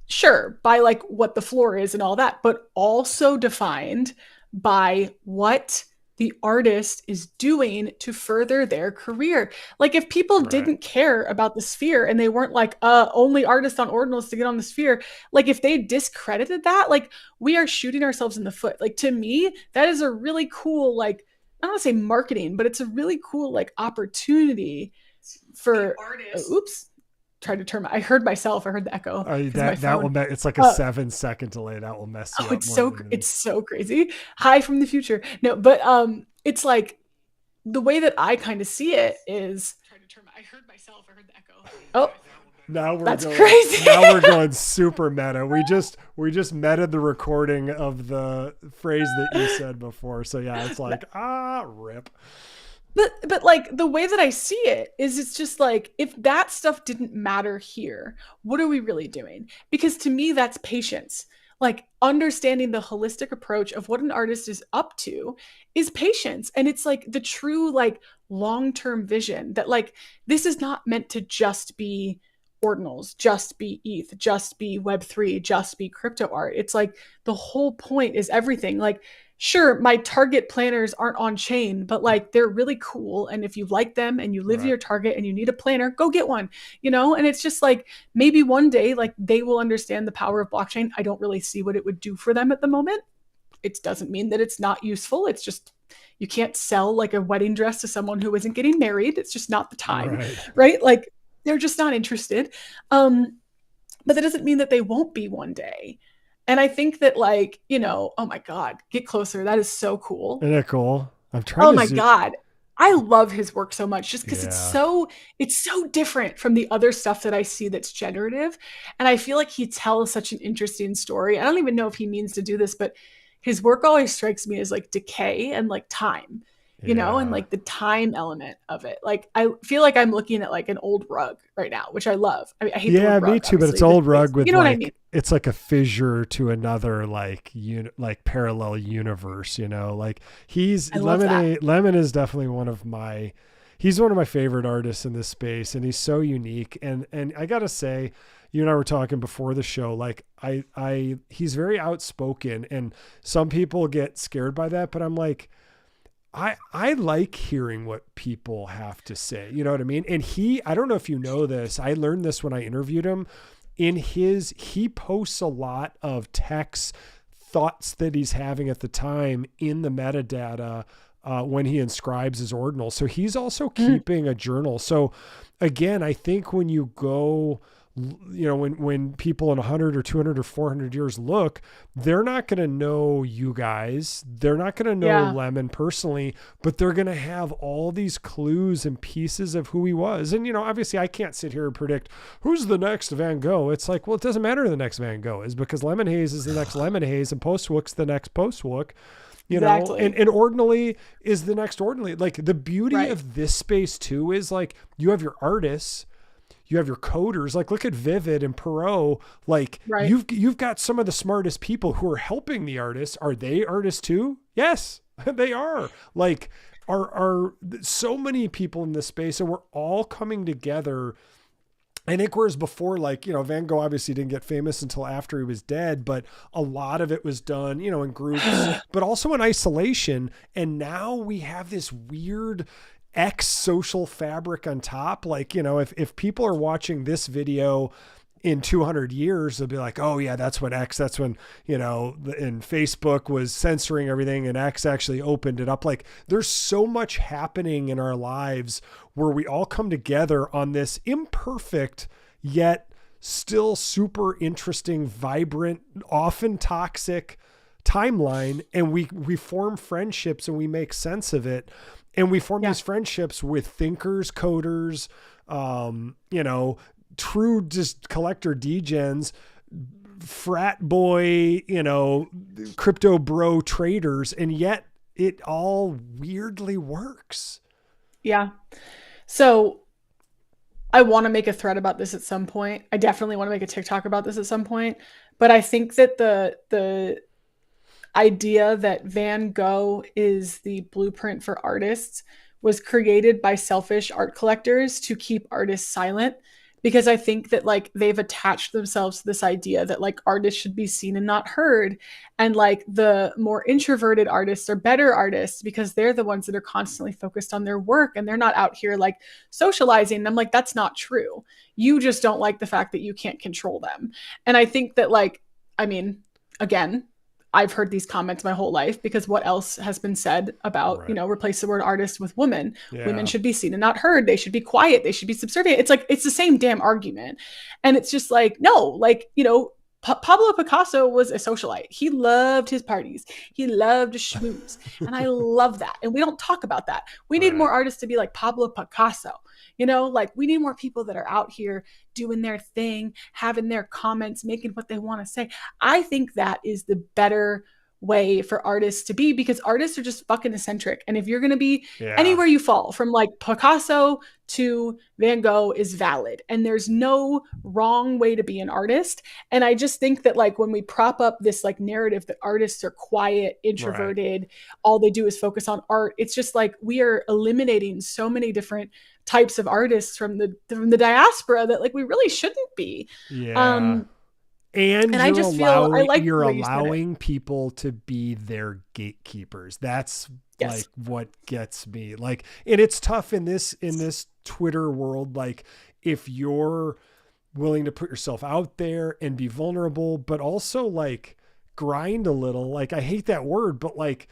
sure, by like what the floor is and all that, but also defined by what the artist is doing to further their career. Like if people didn't care about the sphere and they weren't like only artists on ordinals to get on the sphere, like if they discredited that, like we are shooting ourselves in the foot. Like to me, that is a really cool, like, I don't want to say marketing, but it's a really cool like opportunity for artists. Tried to turn I heard myself. I heard the echo. That will it's like a 7-second delay. That will mess you up. It's so crazy. Hi from the future. No, but it's like the way that I kind of see it is. I heard myself. I heard the echo. Oh, that's crazy. Now we're going super meta. We just meta the recording of the phrase that you said before. So yeah, it's like rip. But like the way that I see it is, it's just like, if that stuff didn't matter here, what are we really doing? Because to me, that's patience. Like understanding the holistic approach of what an artist is up to is patience. And it's like the true like long-term vision that like, this is not meant to just be ordinals, just be ETH, just be Web3, just be crypto art. It's like the whole point is everything. Like, sure, my target planners aren't on chain, but like they're really cool. And if you like them and you live in your target and you need a planner, go get one, And it's just like, maybe one day, like they will understand the power of blockchain. I don't really see what it would do for them at the moment. It doesn't mean that it's not useful. It's just, you can't sell like a wedding dress to someone who isn't getting married. It's just not the time, right? Like they're just not interested. But that doesn't mean that they won't be one day. And I think that like, oh my God, get closer. That is so cool. Isn't that cool? I'm trying to. Oh my God. I love his work so much just because it's so different from the other stuff that I see that's generative. And I feel like he tells such an interesting story. I don't even know if he means to do this, but his work always strikes me as like decay and like time. And like the time element of it. Like, I feel like I'm looking at like an old rug right now, which I love. I mean, I hate the old rug, me too, but it's old rug with what I mean? It's like a fissure to another like parallel universe, like Lemon is definitely one of my, he's one of my favorite artists in this space, and he's so unique. And I gotta say, you and I were talking before the show, like he's very outspoken, and some people get scared by that, but I'm like, I like hearing what people have to say. You know what I mean? And I don't know if you know this, I learned this when I interviewed him. He posts a lot of text thoughts that he's having at the time in the metadata when he inscribes his ordinal. So he's also keeping a journal. So again, I think when you go, you know, when people in 100 or 200 or 400 years look, they're not going to know you guys. They're not going to know Lemon personally, but they're going to have all these clues and pieces of who he was. And, you know, obviously I can't sit here and predict who's the next Van Gogh. It's like, well, it doesn't matter who the next Van Gogh is, because Lemon Haze is the next Lemon Haze and Post Wook's the next Post Wook. You know, and Ordinally is the next Ordinally. Like the beauty of this space too is like you have your artists, you have your coders. Like look at Vivid and Perot. Like you've got some of the smartest people who are helping the artists. Are they artists too? Yes, they are. Like are so many people in this space, and we're all coming together. I think whereas before, like, you know, Van Gogh obviously didn't get famous until after he was dead, but a lot of it was done, you know, in groups, but also in isolation. And now we have this weird social fabric on top. Like, you know, if people are watching this video in 200 years, they'll be like, oh yeah, that's when, you know, and Facebook was censoring everything and X actually opened it up. Like there's so much happening in our lives where we all come together on this imperfect, yet still super interesting, vibrant, often toxic timeline. And we form friendships and we make sense of it. And we form these friendships with thinkers, coders, you know, true just collector degens, frat boy, you know, crypto bro traders, and yet it all weirdly works. Yeah. So I want to make a thread about this at some point. I definitely want to make a TikTok about this at some point, but I think that the idea that Van Gogh is the blueprint for artists was created by selfish art collectors to keep artists silent. Because I think that like they've attached themselves to this idea that like artists should be seen and not heard. And like the more introverted artists are better artists because they're the ones that are constantly focused on their work and they're not out here like socializing. And I'm like, that's not true. You just don't like the fact that you can't control them. And I think that like, I mean, again, I've heard these comments my whole life because what else has been said about, you know, replace the word artist with woman. Yeah. Women should be seen and not heard. They should be quiet. They should be subservient. It's like, it's the same damn argument. And it's just like, no, like, you know, Pablo Picasso was a socialite. He loved his parties. He loved to schmooze. And I love that. And we don't talk about that. We need more artists to be like Pablo Picasso. You know, like we need more people that are out here doing their thing, having their comments, making what they want to say. I think that is the better way for artists to be because artists are just fucking eccentric. And if you're going to be anywhere you fall from like Picasso to Van Gogh is valid. And there's no wrong way to be an artist. And I just think that like when we prop up this like narrative that artists are quiet, introverted, all they do is focus on art. It's just like we are eliminating so many different types of artists from the diaspora that like we really shouldn't be. And I just feel I like you're allowing people to be their gatekeepers. That's like what gets me. Like, and it's tough in this Twitter world. Like, if you're willing to put yourself out there and be vulnerable, but also like grind a little. Like, I hate that word, but like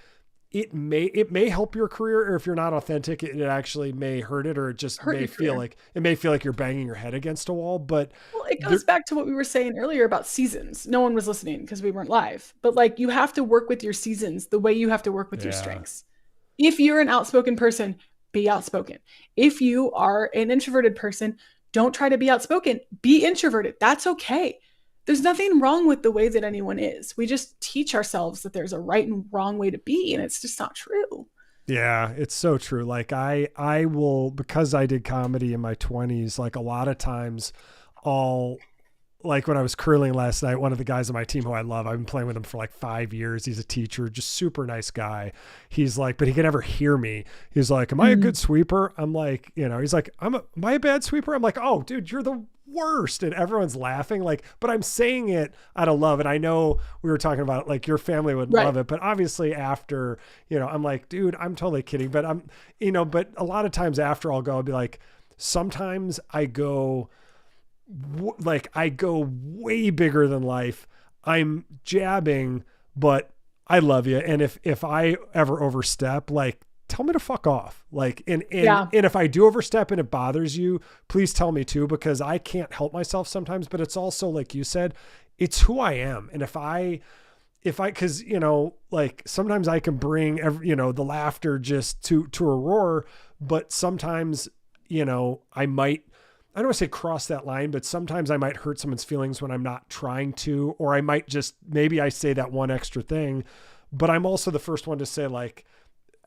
it may help your career, or if you're not authentic, it actually may hurt it, or it just may feel like you're banging your head against a wall. But it goes back to what we were saying earlier about seasons. No one was listening because we weren't live, but like you have to work with your seasons the way you have to work with your strengths. If you're an outspoken person, be outspoken. If you are an introverted person, don't try to be outspoken, be introverted. That's okay. There's nothing wrong with the way that anyone is. We just teach ourselves that there's a right and wrong way to be, and it's just not true. Yeah, it's so true. Like I will, because I did comedy in my 20s, like a lot of times I'll like when I was curling last night, one of the guys on my team who I love, I've been playing with him for like 5 years. He's a teacher, just super nice guy. He's like, but he can never hear me. He's like, am I a good sweeper? I'm like, he's like, am I a bad sweeper? I'm like, oh dude, you're the worst. And everyone's laughing, like, but I'm saying it out of love. And I know we were talking about like your family would love it, but obviously after, I'm like, dude, I'm totally kidding. But but a lot of times after I'll be like, sometimes I go way bigger than life. I'm jabbing, but I love you. And if I ever overstep, like, tell me to fuck off. Like, and if I do overstep and it bothers you, please tell me too, because I can't help myself sometimes, but it's also, like you said, it's who I am. And cause like sometimes I can bring the laughter just to a roar, but sometimes, I don't want to say cross that line, but sometimes I might hurt someone's feelings when I'm not trying to, or I might just, maybe I say that one extra thing, but I'm also the first one to say like,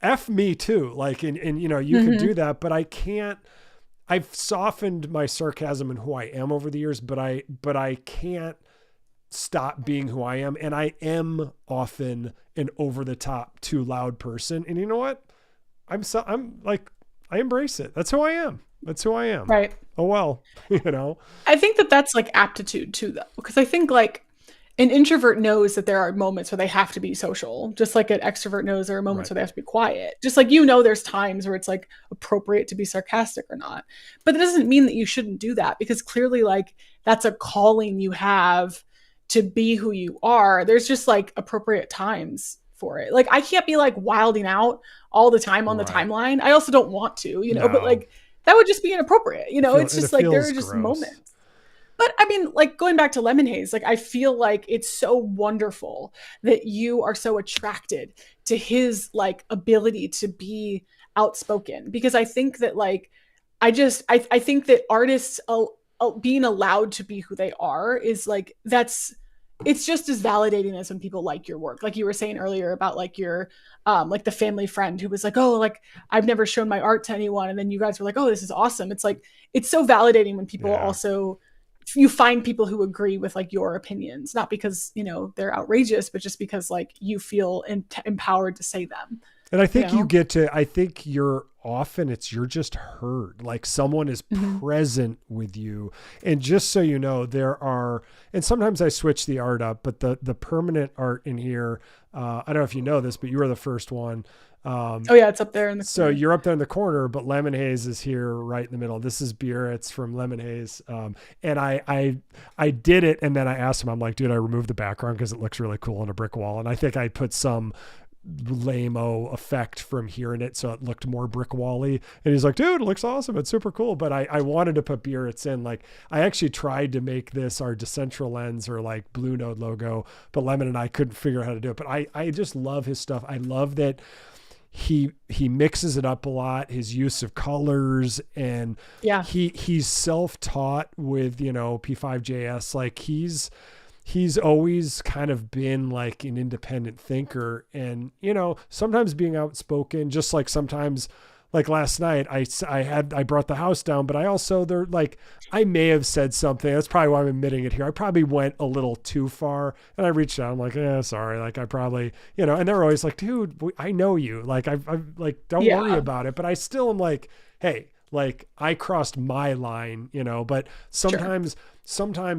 F me too. Like, and you can do that, but I can't. I've softened my sarcasm and who I am over the years, but I can't stop being who I am. And I am often an over the top, too loud person. And you know what? I'm like, I embrace it. That's who I am. That's who I am. Right. Oh, well, I think that's like aptitude too, though, because I think like an introvert knows that there are moments where they have to be social, just like an extrovert knows there are moments where they have to be quiet. Just like, there's times where it's like appropriate to be sarcastic or not. But that doesn't mean that you shouldn't do that, because clearly like that's a calling you have to be who you are. There's just like appropriate times for it. Like I can't be like wilding out all the time on the timeline. I also don't want to, but like that would just be inappropriate. It's just like there are just moments. But I mean, like going back to Lemon Haze, like I feel like it's so wonderful that you are so attracted to his like ability to be outspoken, because I think that like I think that artists being allowed to be who they are is like it's just as validating as when people like your work. Like you were saying earlier about like your like the family friend who was like, oh, like I've never shown my art to anyone, and then you guys were like, oh, this is awesome. It's like it's so validating when people also, you find people who agree with like your opinions, not because they're outrageous, but just because like you feel empowered to say them. And I think you're just heard, like someone is present with you. And just so you know, and sometimes I switch the art up, but the permanent art in here, I don't know if you know this, but you were the first one. It's up there in the corner. So you're up there in the corner, but Lemon Haze is here right in the middle. This is Beer. It's from Lemon Haze. And I did it. And then I asked him, I'm like, dude, I removed the background because it looks really cool on a brick wall. And I think I put some lame-o effect from here in it, so it looked more brick wally. And he's like, dude, it looks awesome, it's super cool. But I wanted to put Beer It's in. Like I actually tried to make this our Decentral Lens or like Blue Node logo, but Lemon and I couldn't figure out how to do it. But I just love his stuff. I love that he mixes it up a lot, his use of colors, and he's self-taught with P5JS. Like he's always kind of been like an independent thinker, and sometimes being outspoken, just like sometimes like last night I brought the house down, but I may have said something. That's probably why I'm admitting it here. I probably went a little too far, and I reached out. I'm like, sorry. Like I probably, and they're always like, dude, I know you. Like I've like, don't worry about it. But I still am like, hey, like I crossed my line, but sometimes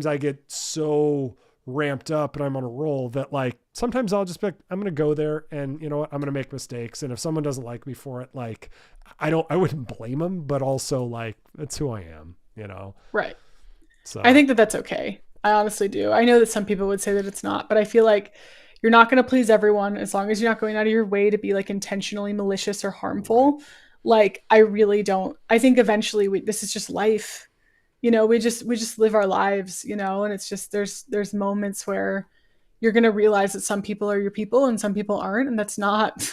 I get so ramped up and I'm on a roll that like sometimes I'll just be like, I'm going to go there, and you know what, I'm going to make mistakes, and if someone doesn't like me for it, like I wouldn't blame them, but also like that's who I am, right. So I think that that's okay. I honestly do. I know that some people would say that it's not, but I feel like you're not going to please everyone as long as you're not going out of your way to be like intentionally malicious or harmful. Like I really don't. I think eventually this is just life. We just live our lives, and it's just, there's moments where you're going to realize that some people are your people and some people aren't. And that's not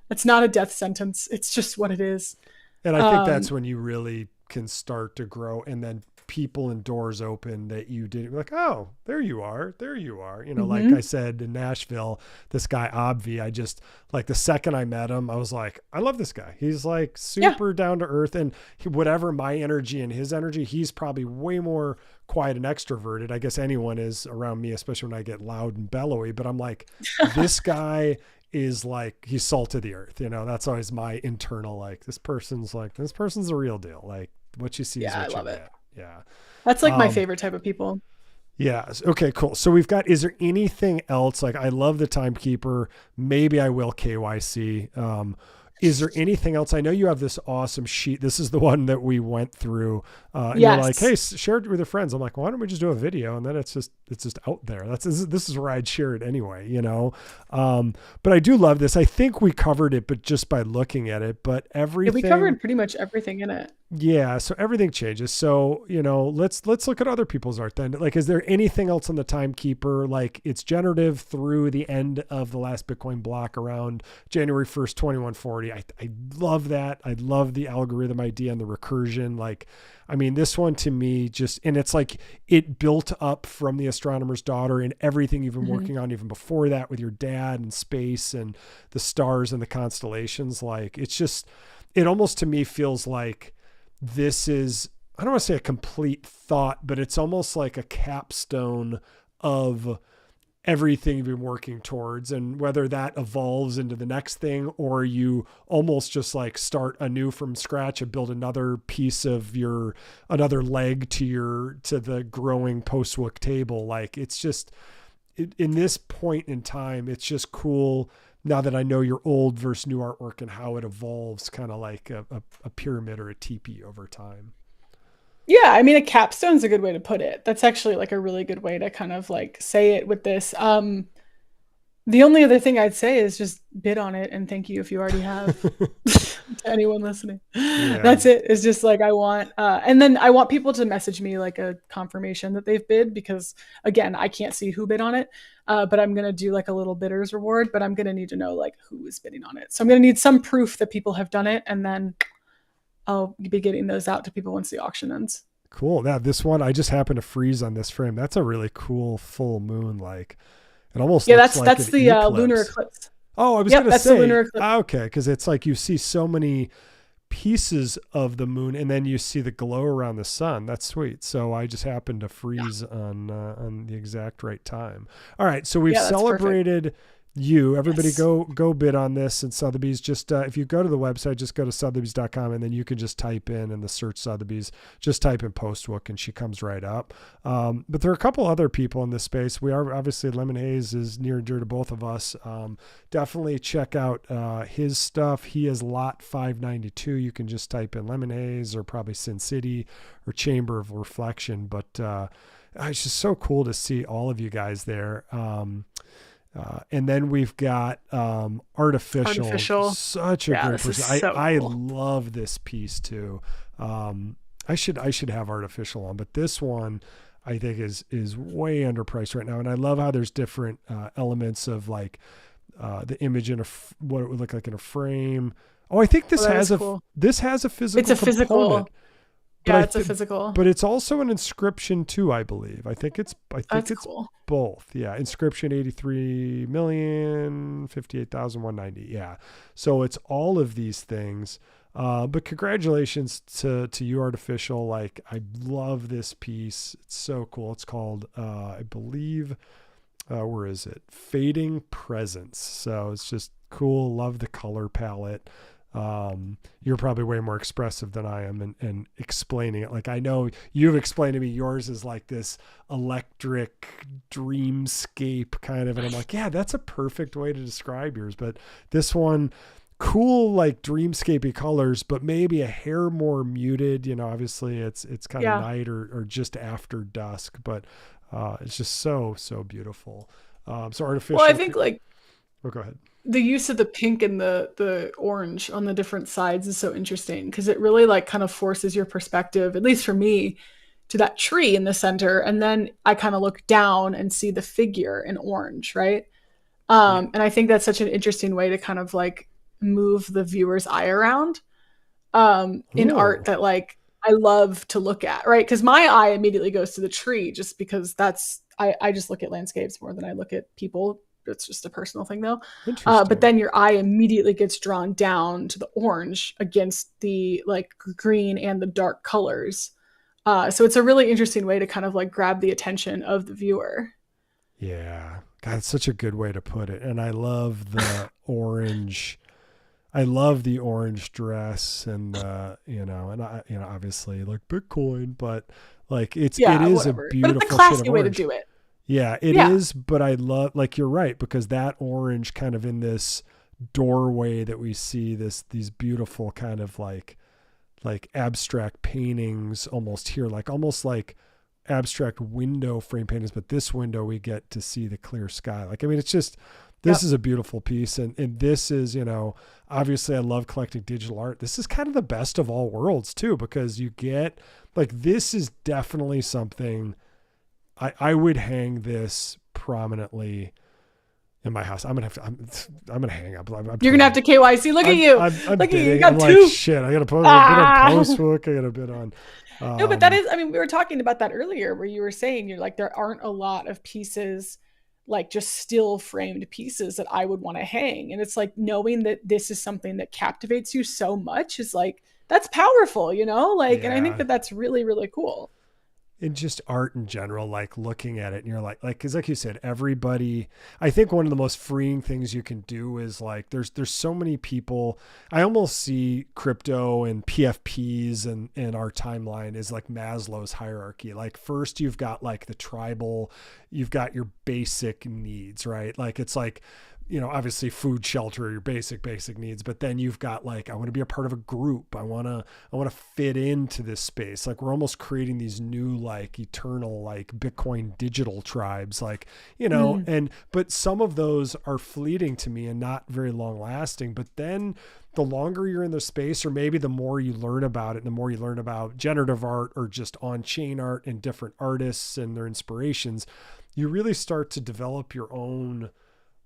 a death sentence. It's just what it is. And I think that's when you really can start to grow, and then people and doors open that you didn't, like, oh, there you are. You know, like I said in Nashville, this guy Obvi, I just, like, the second I met him, I was like, I love this guy. He's like super down to earth, and whatever my energy and his energy, he's probably way more quiet and extroverted. I guess anyone is around me, especially when I get loud and bellowy, but I'm like, this guy is like, he's salt of the earth. You know, that's always my internal, like, this person's the real deal. Like, what you see is what you get. Yeah. That's like my favorite type of people. Yeah. Okay, cool. So we've got, is there anything else? Like, I love the Timekeeper. Maybe I will KYC. Is there anything else? I know you have this awesome sheet. This is the one that we went through. And you're like, hey, share it with your friends. I'm like, why don't we just do a video? And then it's just out there. This is where I'd share it anyway, you know? But I do love this. I think we covered it, but just by looking at it, but everything. Yeah, we covered pretty much everything in it. Yeah. So everything changes. So, you know, let's look at other people's art then. Like, is there anything else on the Timekeeper? Like, it's generative through the end of the last Bitcoin block around January 1st, 2140. I love that. I love the algorithm idea and the recursion. Like, I mean, this one to me just, and it's like, it built up from the Astronomer's Daughter and everything you've been working on even before that with your dad and space and the stars and the constellations. Like, it's just, it almost to me feels like this is, I don't want to say a complete thought, but it's almost like a capstone of everything you've been working towards, and whether that evolves into the next thing or you almost just like start anew from scratch and build another piece of another leg to the growing post-WOOK table. Like, it's just, in this point in time, it's just cool now that I know your old versus new artwork and how it evolves, kind of like a pyramid or a teepee over time. Yeah, I mean, a capstone's a good way to put it. That's actually like a really good way to kind of like say it with this. The only other thing I'd say is just bid on it, and thank you if you already have. To anyone listening, that's it. It's just like, I want, and then I want people to message me like a confirmation that they've bid, because again, I can't see who bid on it, but I'm gonna do like a little bidder's reward, but I'm gonna need to know like who is bidding on it. So I'm gonna need some proof that people have done it, and then I'll be getting those out to people once the auction ends. Cool. Now this one, I just happened to freeze on this frame. That's a really cool full moon. Like, it almost looks like that's the lunar eclipse. Oh, I was going to say, the lunar eclipse. Okay, because it's like you see so many pieces of the moon, and then you see the glow around the sun. That's sweet. So I just happened to freeze on the exact right time. All right, so we've celebrated. Perfect. Everybody go bid on this. And Sotheby's, just if you go to the website, just go to sotheby's.com, and then you can just type in the search Sotheby's, just type in post-WOOK, and she comes right up. But there are a couple other people in this space. We are obviously, Lemon Haze is near and dear to both of us. Definitely check out his stuff. He is lot 592. You can just type in Lemon Haze or probably Sin City or Chamber of Reflection. But it's just so cool to see all of you guys there. And then we've got Artificial. Such a great person. So I cool. love this piece too. I should have Artificial on, but this one I think is way underpriced right now. And I love how there's different elements of like the image in what it would look like in a frame. Oh, I think this has a physical. It's a physical. Component. It's a physical. But it's also an inscription too, I believe. I think it's cool. Both. Yeah. Inscription 83,058,190. Yeah. So it's all of these things. But congratulations to you, Artificial. Like, I love this piece. It's so cool. It's called, I believe, where is it? Fading Presence. So it's just cool. Love the color palette. You're probably way more expressive than I am and explaining it. Like, I know you've explained to me yours is like this electric dreamscape kind of, and I'm like, yeah, that's a perfect way to describe yours. But this one, cool, like dreamscapey colors, but maybe a hair more muted. You know, obviously it's kind of night or just after dusk, but it's just so beautiful. So Artificial. Well, I think like. Oh, go ahead. The use of the pink and the orange on the different sides is so interesting, because it really like kind of forces your perspective, at least for me, to that tree in the center. And then I kind of look down and see the figure in orange, right? And I think that's such an interesting way to kind of like move the viewer's eye around in art that like I love to look at, right? Because my eye immediately goes to the tree just because I just look at landscapes more than I look at people. It's just a personal thing though. Interesting. But then your eye immediately gets drawn down to the orange against the like green and the dark colors. So it's a really interesting way to kind of like grab the attention of the viewer. Yeah. God, it's such a good way to put it. And I love the orange. I love the orange dress and and obviously like Bitcoin, but like it is whatever. a beautiful, but it's a classy way to orange. do it. Yeah, it is, but I love, like, you're right, because that orange kind of in this doorway that we see these beautiful kind of like abstract paintings almost here, almost like abstract window frame paintings, but this window we get to see the clear sky. Like, I mean, it's just, this is a beautiful piece. And this is, obviously I love collecting digital art. This is kind of the best of all worlds too, because you get like, this is definitely something I would hang this prominently in my house. I'm gonna hang up. You're gonna have to KYC. Look at you. I'm Look at you. I'm got like, two. shit. I gotta put a bit on Postbook. I got a bit on. No, but that is. I mean, we were talking about that earlier, where you were saying you're like there aren't a lot of pieces, like just still framed pieces that I would want to hang, and it's like knowing that this is something that captivates you so much is like that's powerful, Like, and I think that that's really, really cool. And just art in general, like looking at it and you're like, cause like you said, everybody, I think one of the most freeing things you can do is like, there's so many people. I almost see crypto and PFPs and our timeline is like Maslow's hierarchy. Like first you've got like the tribal, you've got your basic needs, right? Like it's like, obviously food, shelter, your basic needs, but then you've got like, I want to be a part of a group. I want to fit into this space. Like we're almost creating these new, like eternal, like Bitcoin digital tribes, like, but some of those are fleeting to me and not very long lasting. But then the longer you're in the space, or maybe the more you learn about it, and the more you learn about generative art or just on-chain art and different artists and their inspirations, you really start to develop your own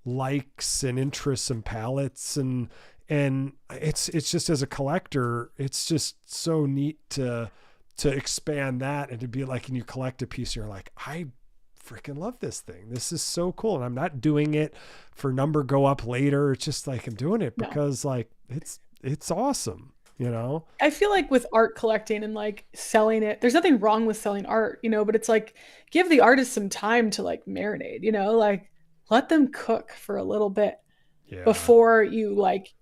likes and interests and palettes, and it's just, as a collector, it's just so neat to expand that and to be like, and you collect a piece and you're like, I freaking love this thing. This is so cool. And I'm not doing it for number go up later. It's just like, I'm doing it because like it's awesome. I feel like with art collecting and like selling it, there's nothing wrong with selling art, but it's like, give the artist some time to like marinate, like let them cook for a little bit before you like,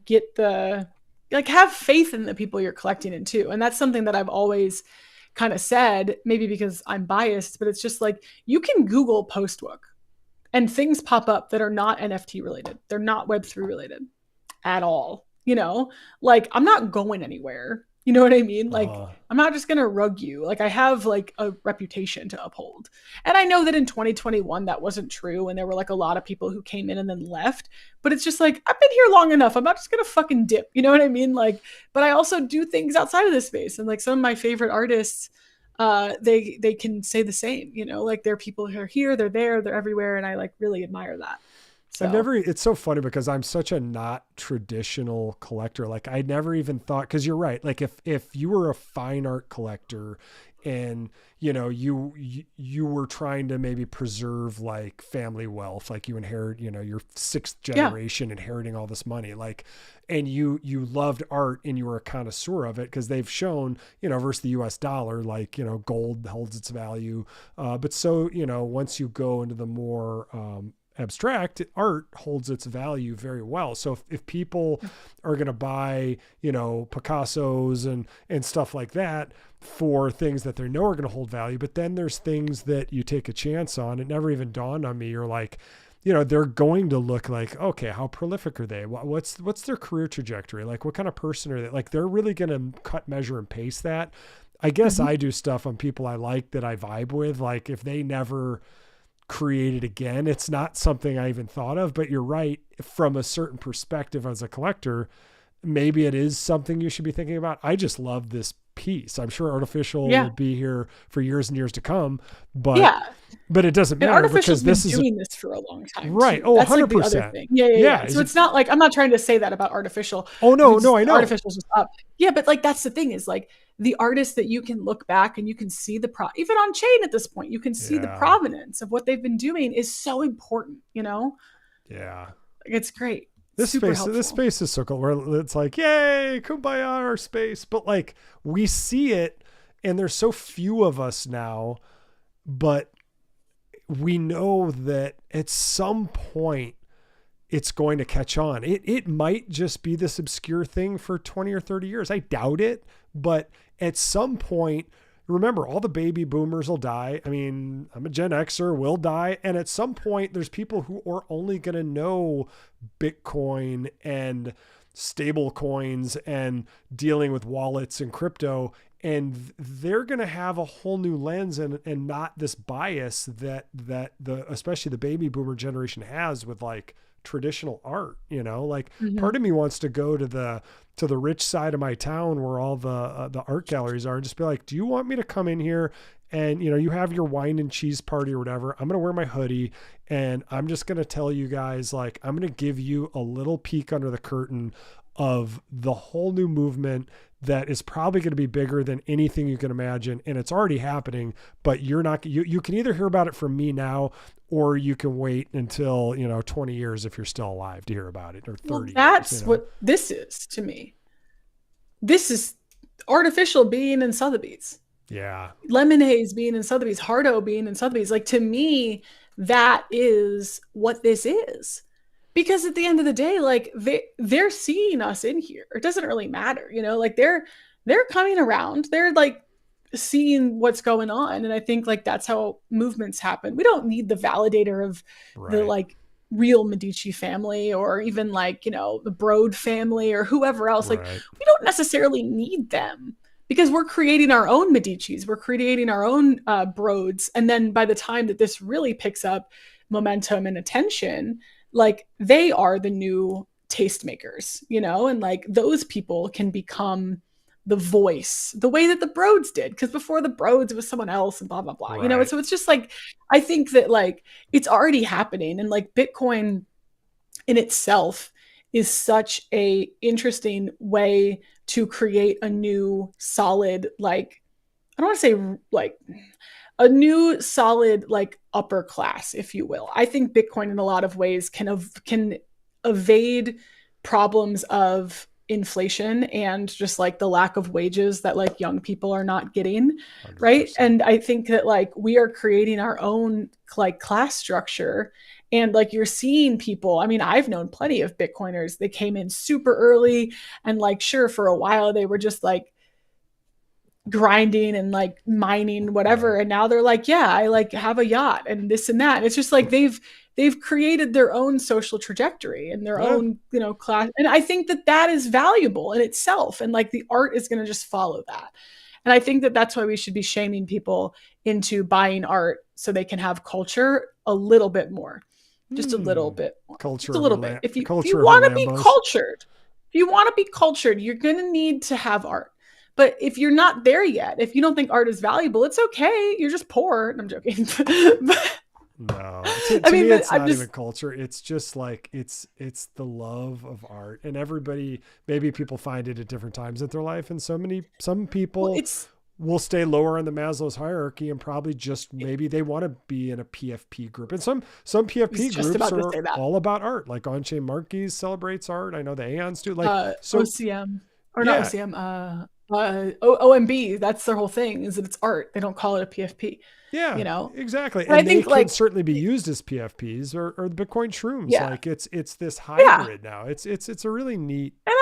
get the, like have faith in the people you're collecting in too. And that's something that I've always kind of said, maybe because I'm biased, but it's just like, you can Google Postbook and things pop up that are not NFT related. They're not Web3 related at all. Like I'm not going anywhere. You know what I mean? Like, I'm not just going to rug you. Like I have like a reputation to uphold. And I know that in 2021, that wasn't true. And there were like a lot of people who came in and then left, but it's just like, I've been here long enough. I'm not just going to fucking dip. You know what I mean? Like, but I also do things outside of this space. And like some of my favorite artists, they can say the same, like there are people who are here, they're there, they're everywhere. And I like really admire that. So. It's so funny because I'm such a not traditional collector. Like I never even thought, cause you're right. Like if you were a fine art collector and, you were trying to maybe preserve like family wealth, like you inherit, your sixth generation inheriting all this money, like, and you loved art and you were a connoisseur of it. Cause they've shown, versus the US dollar, like, gold holds its value. But so, once you go into the more, abstract, art holds its value very well. So if people are going to buy, Picassos and stuff like that for things that they know are going to hold value, but then there's things that you take a chance on. It never even dawned on me. You're like, they're going to look like, okay, how prolific are they? What's their career trajectory? Like what kind of person are they? Like they're really going to cut, measure, and paste that. I guess I do stuff on people I like that I vibe with. Like if they never created again, it's not something I even thought of, but you're right. From a certain perspective as a collector, maybe it is something you should be thinking about. I just love this piece. I'm sure Artificial will be here for years and years to come, but it doesn't matter because this is doing this for a long time, right? Too. Oh, 100%. Like yeah. So it's not like, I'm not trying to say that about Artificial. Oh no, I know Artificial's just up. Yeah, but like that's the thing is like the artists that you can look back and you can see even on chain at this point, you can see the provenance of what they've been doing is so important, you know? Yeah. It's great. This space is so cool where it's like, yay, kumbaya, our space. But like we see it and there's so few of us now, but we know that at some point it's going to catch on. It might just be this obscure thing for 20 or 30 years. I doubt it, but at some point, remember, all the baby boomers will die. I mean, I'm a Gen Xer, will die. And at some point, there's people who are only going to know Bitcoin and stable coins and dealing with wallets and crypto. And they're going to have a whole new lens and not this bias that especially the baby boomer generation has with like traditional art, you know, like part of me wants to go to the rich side of my town where all the art galleries are and just be like, do you want me to come in here and, you know, you have your wine and cheese party or whatever. I'm going to wear my hoodie and I'm just going to tell you guys, like, I'm going to give you a little peek under the curtain of the whole new movement that is probably going to be bigger than anything you can imagine. And it's already happening, but you can either hear about it from me now, or you can wait until, 20 years if you're still alive to hear about it, or 30 well, that's years, what this is to me. This is artificial being in Sotheby's. Yeah. Lemonades being in Sotheby's, Hardo being in Sotheby's. Like, to me, that is what this is. Because at the end of the day, like they're seeing us in here. It doesn't really matter, like they're coming around. They're like seeing what's going on. And I think like that's how movements happen. We don't need the validator of the like real Medici family, or even like, the Broad family or whoever else. Like we don't necessarily need them, because we're creating our own Medicis. We're creating our own Broads. And then by the time that this really picks up momentum and attention, like they are the new tastemakers, and like those people can become the voice the way that the Broads did. Because before the Broads, it was someone else and blah, blah, blah, and so it's just like, I think that like it's already happening. And like Bitcoin in itself is such a interesting way to create a new solid, like, I don't want to say like a new solid, like upper class, if you will. I think Bitcoin in a lot of ways can evade problems of inflation and just like the lack of wages that like young people are not getting. 100%. Right. And I think that like we are creating our own like class structure. And like you're seeing people, I mean, I've known plenty of Bitcoiners. They came in super early and like, sure, for a while they were just like grinding and like mining whatever, and now they're like, yeah, I like have a yacht and this and that. And it's just like they've created their own social trajectory and their own class, and I think that that is valuable in itself, and like the art is going to just follow that. And I think that that's why we should be shaming people into buying art so they can have culture a little bit more, just a little bit more. Culture, just a little bit. If you want to be cultured, you're going to need to have art. But if you're not there yet, if you don't think art is valuable, it's okay. You're just poor. I'm joking. No, to me, it's not even culture. It's just like, it's the love of art, and everybody, maybe people find it at different times in their life. And some people will stay lower on the Maslow's hierarchy and probably just, maybe they want to be in a PFP group. And some PFP groups are all about art. Like On-Chain Monkeys celebrates art. I know the Aeons do. Like OCM or not OCM, OMB, that's their whole thing, is that it's art. They don't call it a PFP. Yeah, exactly. And I think they can certainly be used as PFPs or the Bitcoin shrooms. Yeah. Like it's this hybrid now. It's a really neat. And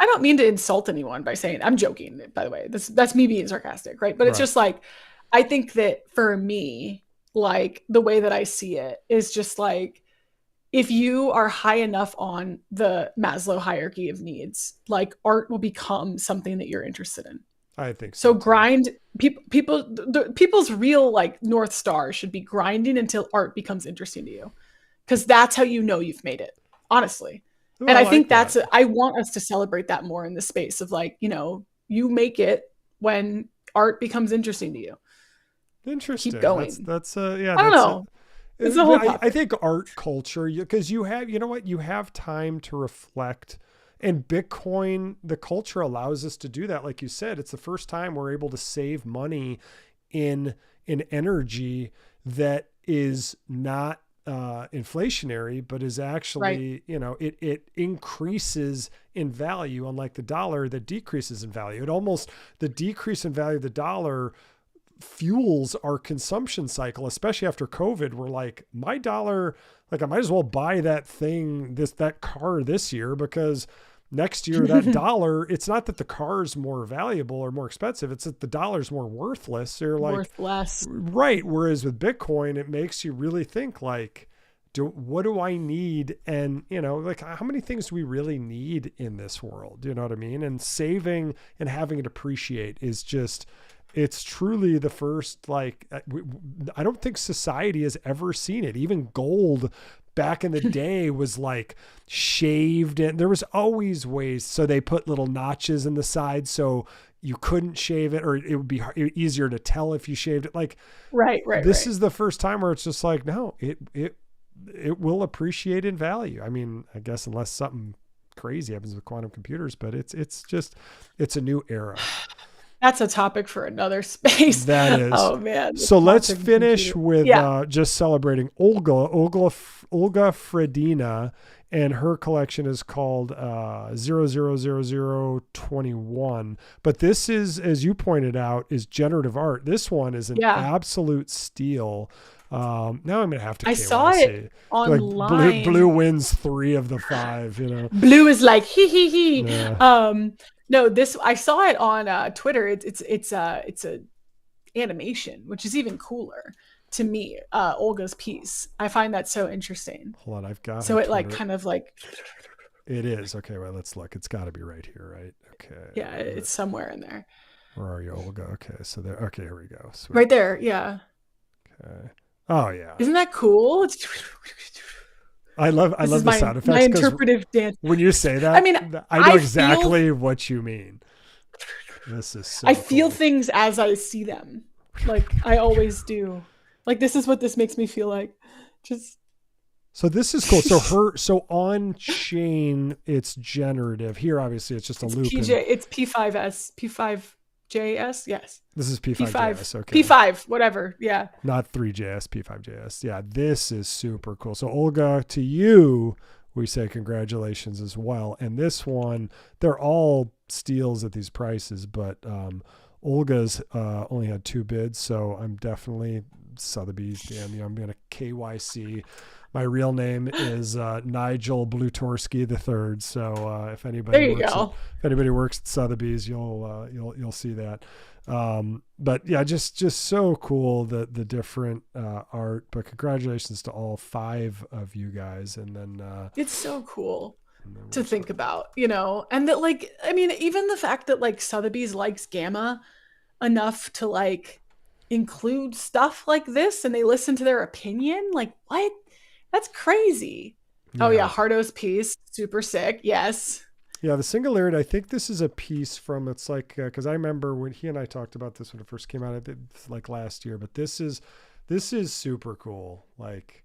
I don't mean to insult anyone by saying, I'm joking, by the way. That's me being sarcastic, right? But it's just like, I think that for me, like the way that I see it is just like, if you are high enough on the Maslow hierarchy of needs, like art will become something that you're interested in. I think so. So grind, people's real like North Star should be grinding until art becomes interesting to you. Because that's how you know you've made it, honestly. Well, and I think I want us to celebrate that more in the space of like, you make it when art becomes interesting to you. Interesting. Keep going. That's I don't know. It's a whole I think art culture, because you have time to reflect and Bitcoin, the culture allows us to do that. Like you said, it's the first time we're able to save money in energy that is not inflationary, but is actually, it increases in value, unlike the dollar that decreases in value. The decrease in value of the dollar fuels our consumption cycle, especially after COVID. We're like, my dollar, like I might as well buy that car this year, because next year that dollar, it's not that the car is more valuable or more expensive, it's that the dollar's more worthless. So you're like, worth less. Right. Whereas with Bitcoin, it makes you really think like, what do I need? And, like how many things do we really need in this world? You know what I mean? And saving and having it appreciate is just, it's truly the first, like, I don't think society has ever seen it. Even gold back in the day was like shaved, and there was always ways. So they put little notches in the side so you couldn't shave it, or it would be easier to tell if you shaved it. Like, right. This is the first time where it's just like, no, it will appreciate in value. I mean, I guess unless something crazy happens with quantum computers, but it's a new era. That's a topic for another space. That is. Oh man. So let's finish with just celebrating Olga Fredina, and her collection is called 000021. But this is, as you pointed out, is generative art. This one is an absolute steal. Now I'm gonna have to. I saw it online. Like blue wins 3 of the 5. Blue is like he. Yeah. No, I saw it on Twitter. It's a animation, which is even cooler to me. Olga's piece. I find that so interesting. Hold on, I've got. So it Twitter. Like kind of like. It is okay. Well, let's look. It's got to be right here, right? Okay. Yeah, it's somewhere in there. Where are you, Olga? Okay, so there. Okay, here we go. Sweet. Right there. Yeah. Okay. Oh yeah. Isn't that cool? I love the sound effects. My interpretive dance. When you say that, I mean, I know exactly what you mean. This is so I feel things as I see them. Like I always do. Like this is what this makes me feel like. So this is cool. So on chain, it's generative. Here, obviously, it's just a loop. It's P5S, P5JS. Yes. This is P5JS. Okay. P5, whatever. Yeah. Not 3JS, P5JS. Yeah, this is super cool. So Olga, to you, we say congratulations as well. And this one, they're all steals at these prices, but Olga's only had 2 bids, so I'm definitely Sotheby. Damn, I'm gonna KYC. My real name is Nigel Blutorski III. So if anybody works at Sotheby's, you'll see that. But yeah, just so cool, the different art. But congratulations to all 5 of you guys. And then it's so cool to think about, and that, like, I mean, even the fact that like Sotheby's likes Gamma enough to like include stuff like this, and they listen to their opinion. Like, what? That's crazy. Yeah. Oh yeah, Hardo's piece, super sick. Yes. Yeah, the Singularity. I think this is a piece from. It's like because I remember when he and I talked about this when it first came out. I think like last year. But this is super cool. Like,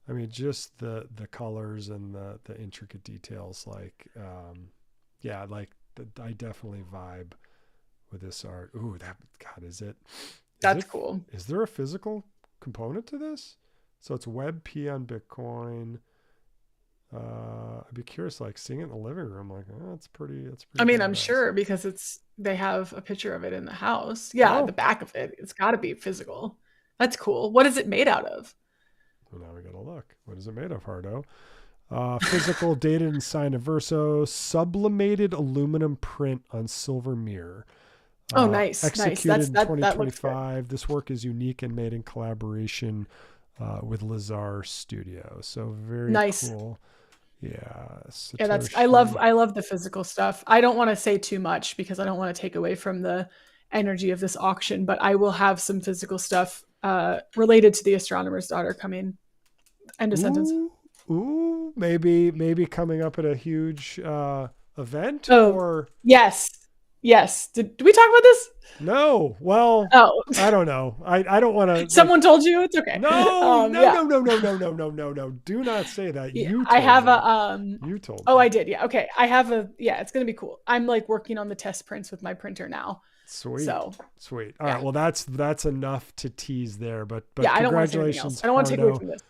I mean, just the colors and the intricate details. Like, yeah, like I definitely vibe with this art. Ooh, is it? That's cool. Is there a physical component to this? So it's WebP on Bitcoin. I'd be curious, like seeing it in the living room, like, oh, that's pretty. I mean, I'm sure because they have a picture of it in the house. Yeah, the back of it. It's got to be physical. That's cool. What is it made out of? Well, now we gotta look. What is it made of, Hardo? Physical, dated and signed in verso, sublimated aluminum print on silver mirror. Oh, nice. Executed in 2025. This work is unique and made in collaboration with Lazar Studio. So very nice. Cool. Yeah. Yeah, I love the physical stuff. I don't want to say too much because I don't want to take away from the energy of this auction, but I will have some physical stuff related to the Astronomer's Daughter coming. End of sentence. Maybe coming up at a huge event. Yes. Yes. Did we talk about this? No. Well, Oh, I don't know. I don't want to. someone told you? It's okay. No, no, Yeah. no, no, no, no, no, no, no, no. Do not say that. Yeah, You I told have me. You told Oh, me. I did. Yeah. Okay. I have it's going to be cool. I'm like working on the test prints with my printer now. Sweet. So, Sweet. All right. Well, that's enough to tease there, but yeah, I don't want to say anything else. congratulations. I don't want to take away from this.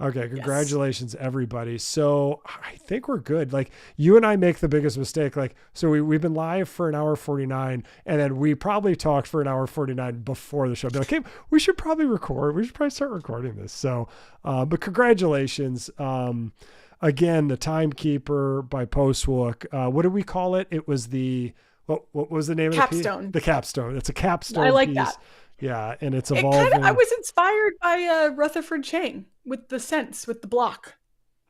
Okay, congratulations, everybody. So I think we're good. Like you and I make the biggest mistake. Like, so we've been live for an hour 49, and then we probably talked for an hour 49 before the show. Be like, hey, we should probably record. We should probably start recording this. So, but congratulations. Again, the Timekeeper by Postwook. What did we call it? It was the, what was the name Capstone. of the piece? The capstone. It's a capstone. I like piece. that. Yeah, and it's evolving. I was inspired by Rutherford Chang with the sense, with the block.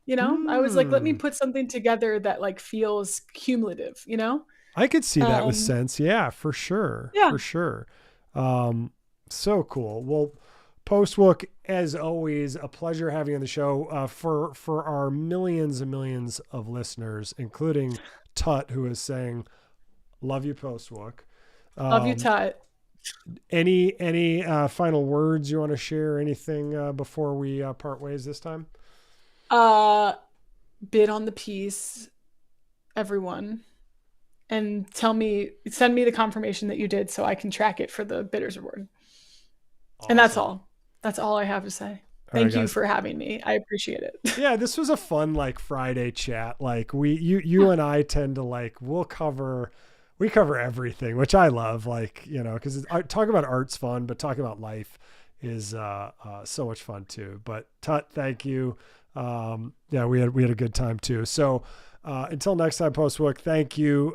You know, I was like, let me put something together that like feels cumulative. You know, I could see that with sense. Yeah, for sure. Yeah. For sure. So cool. Well, Postwook, as always, a pleasure having you on the show. For our millions and millions of listeners, including Tut, who is saying, "Love you, Postwook." Love you, Tut. Any final words you want to share? Anything before we part ways this time? Bid on the piece, everyone, and send me the confirmation that you did so I can track it for the bidders reward. Awesome. And that's all. That's all I have to say. Thank you for having me. I appreciate it. Yeah, this was a fun like Friday chat. Like you and I tend to like we cover everything, which I love, like, you know, because talking about art's fun, but talking about life is so much fun too. But Tut, thank you. Yeah, we had a good time too. So until next time, Postwook, thank you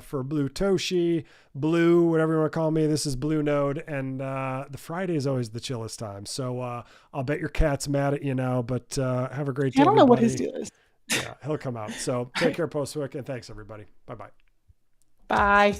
for Blue Toshi, Blue, whatever you want to call me. This is Blue Node, and the Friday is always the chillest time. So I'll bet your cat's mad at you now, but have a great day. I don't know what his deal is. Yeah, he'll come out. So take care, Postwook, and thanks everybody. Bye-bye. Bye.